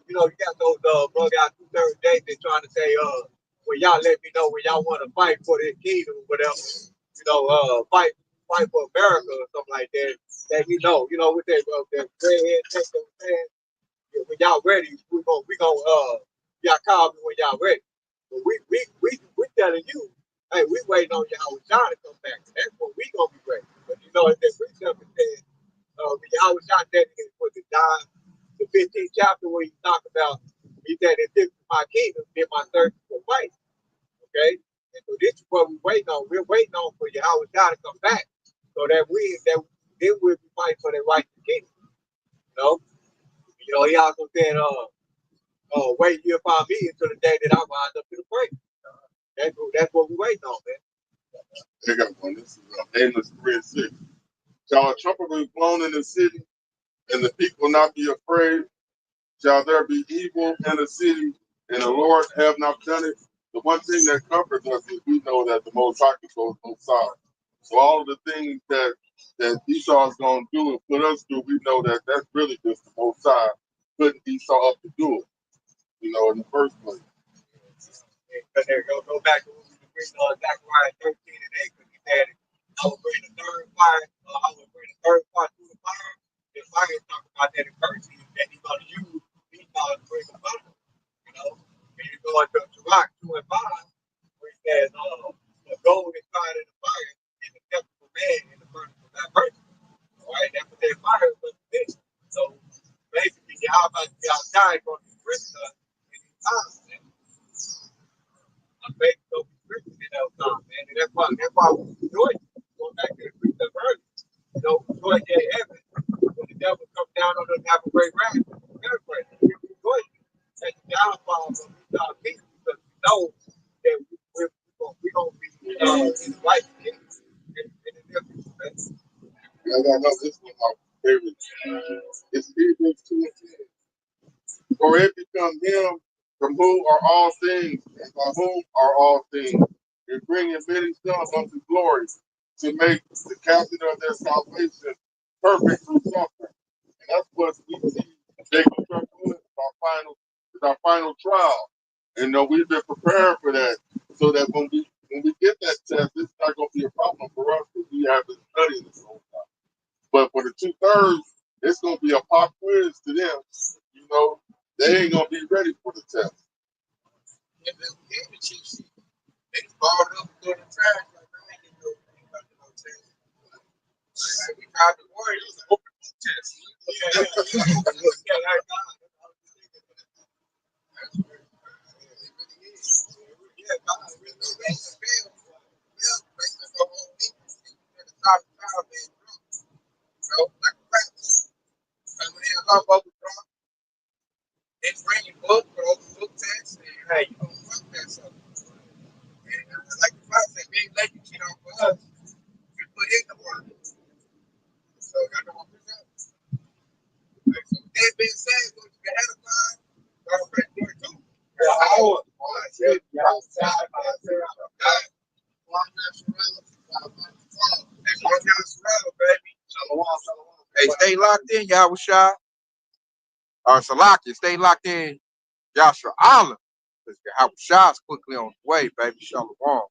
B: You know, you got those bug out 2-3 days. They're trying to say, well, y'all let me know when y'all want to fight for this kingdom or whatever. You know, fight for America or something like that. Let me know. You know, with that redhead text that was saying, when y'all ready, we gonna y'all call me when y'all ready. But we telling you, hey, we waiting on Yahweh Shai to come back. That's when we gonna be ready. But you know, as that precept said, Yahweh Shai said it was to die to
D: the 15th chapter where he talked about, he said, if this is my kingdom, then my thirst for fight. Okay? And so this is what we're waiting on. We're waiting on for Yahweh God to come back so that then we'll be fighting for the righteous kingdom. He also said, wait here upon me until the day that I rise up to the praise. That's what we're waiting on, man.
C: They got one. This is Amos 3 and 6. Shall a trumpet be blown in the city, and the people not be afraid? Shall there be evil in the city, and the Lord have not done it? The one thing that comforts us is we know that the Most High controls both sides. So all of the things that Esau is going to do and put us through, we know that that's really just the Most High putting Esau up to do it, in the first place.
D: But there go back to what we were reading on Zechariah 13 and 8, because he said, I will bring the third fire, I will bring the third part through the fire. The fire is talking about that encouragement that he's going to use these to bring the fire. And you go into Sirach 2 and 5, where he says, the gold is tried in the fire, and the acceptable man in the furnace of that person. All right, that's what that fire is going to be. So basically, Yahweh outside going to be risen us in these times, man. I'm faith so be risen in those times, man. And that's why we rejoice. Going back to the precept earlier. Rejoice in heaven. When the devil comes down on us, have a great wrath. We rejoice at the downfall of these people because we know that we're going to be in the right thing in the near future, man.
C: I know this one my favorite. It's Hebrews 2 and 10. For it become him from whom are all things, and by whom are all things, and bringing many sons unto glory, to make the captain of their salvation perfect through suffering. And that's what we see Jacob struggle with is our final trial. And we've been preparing for that, so that when we get that test, it's not going to be a problem for us because we have been studying this whole time. But for the 2/3, it's going to be a pop quiz to them. They ain't going to be ready for the test.
D: Yeah, the cheat sheet. They just balled it up and threw it in the trash. Like, man, I didn't know anything about the test. Like, we tried to worry. It was an open book test. Yeah, like God. That's weird. It really is. Yeah, God, it really is. They just failed. Yeah, based on your own weakness. At the top of the town, man, drunk. Like a practice. Like when they talk about the drunk, they bring you book for open book test, and hey, you don't fuck that stuff. And like the class said, we ain't let you cheat on for us. We put in the work. So y'all know what we're saying. Like, so with that being said, go to the head of time. Y'all ready for it too? Hey, stay locked in, Yahusha. Or Salaki, stay locked in, Yahusha Allah. Because Yahusha is quickly on the way, baby. Shalom.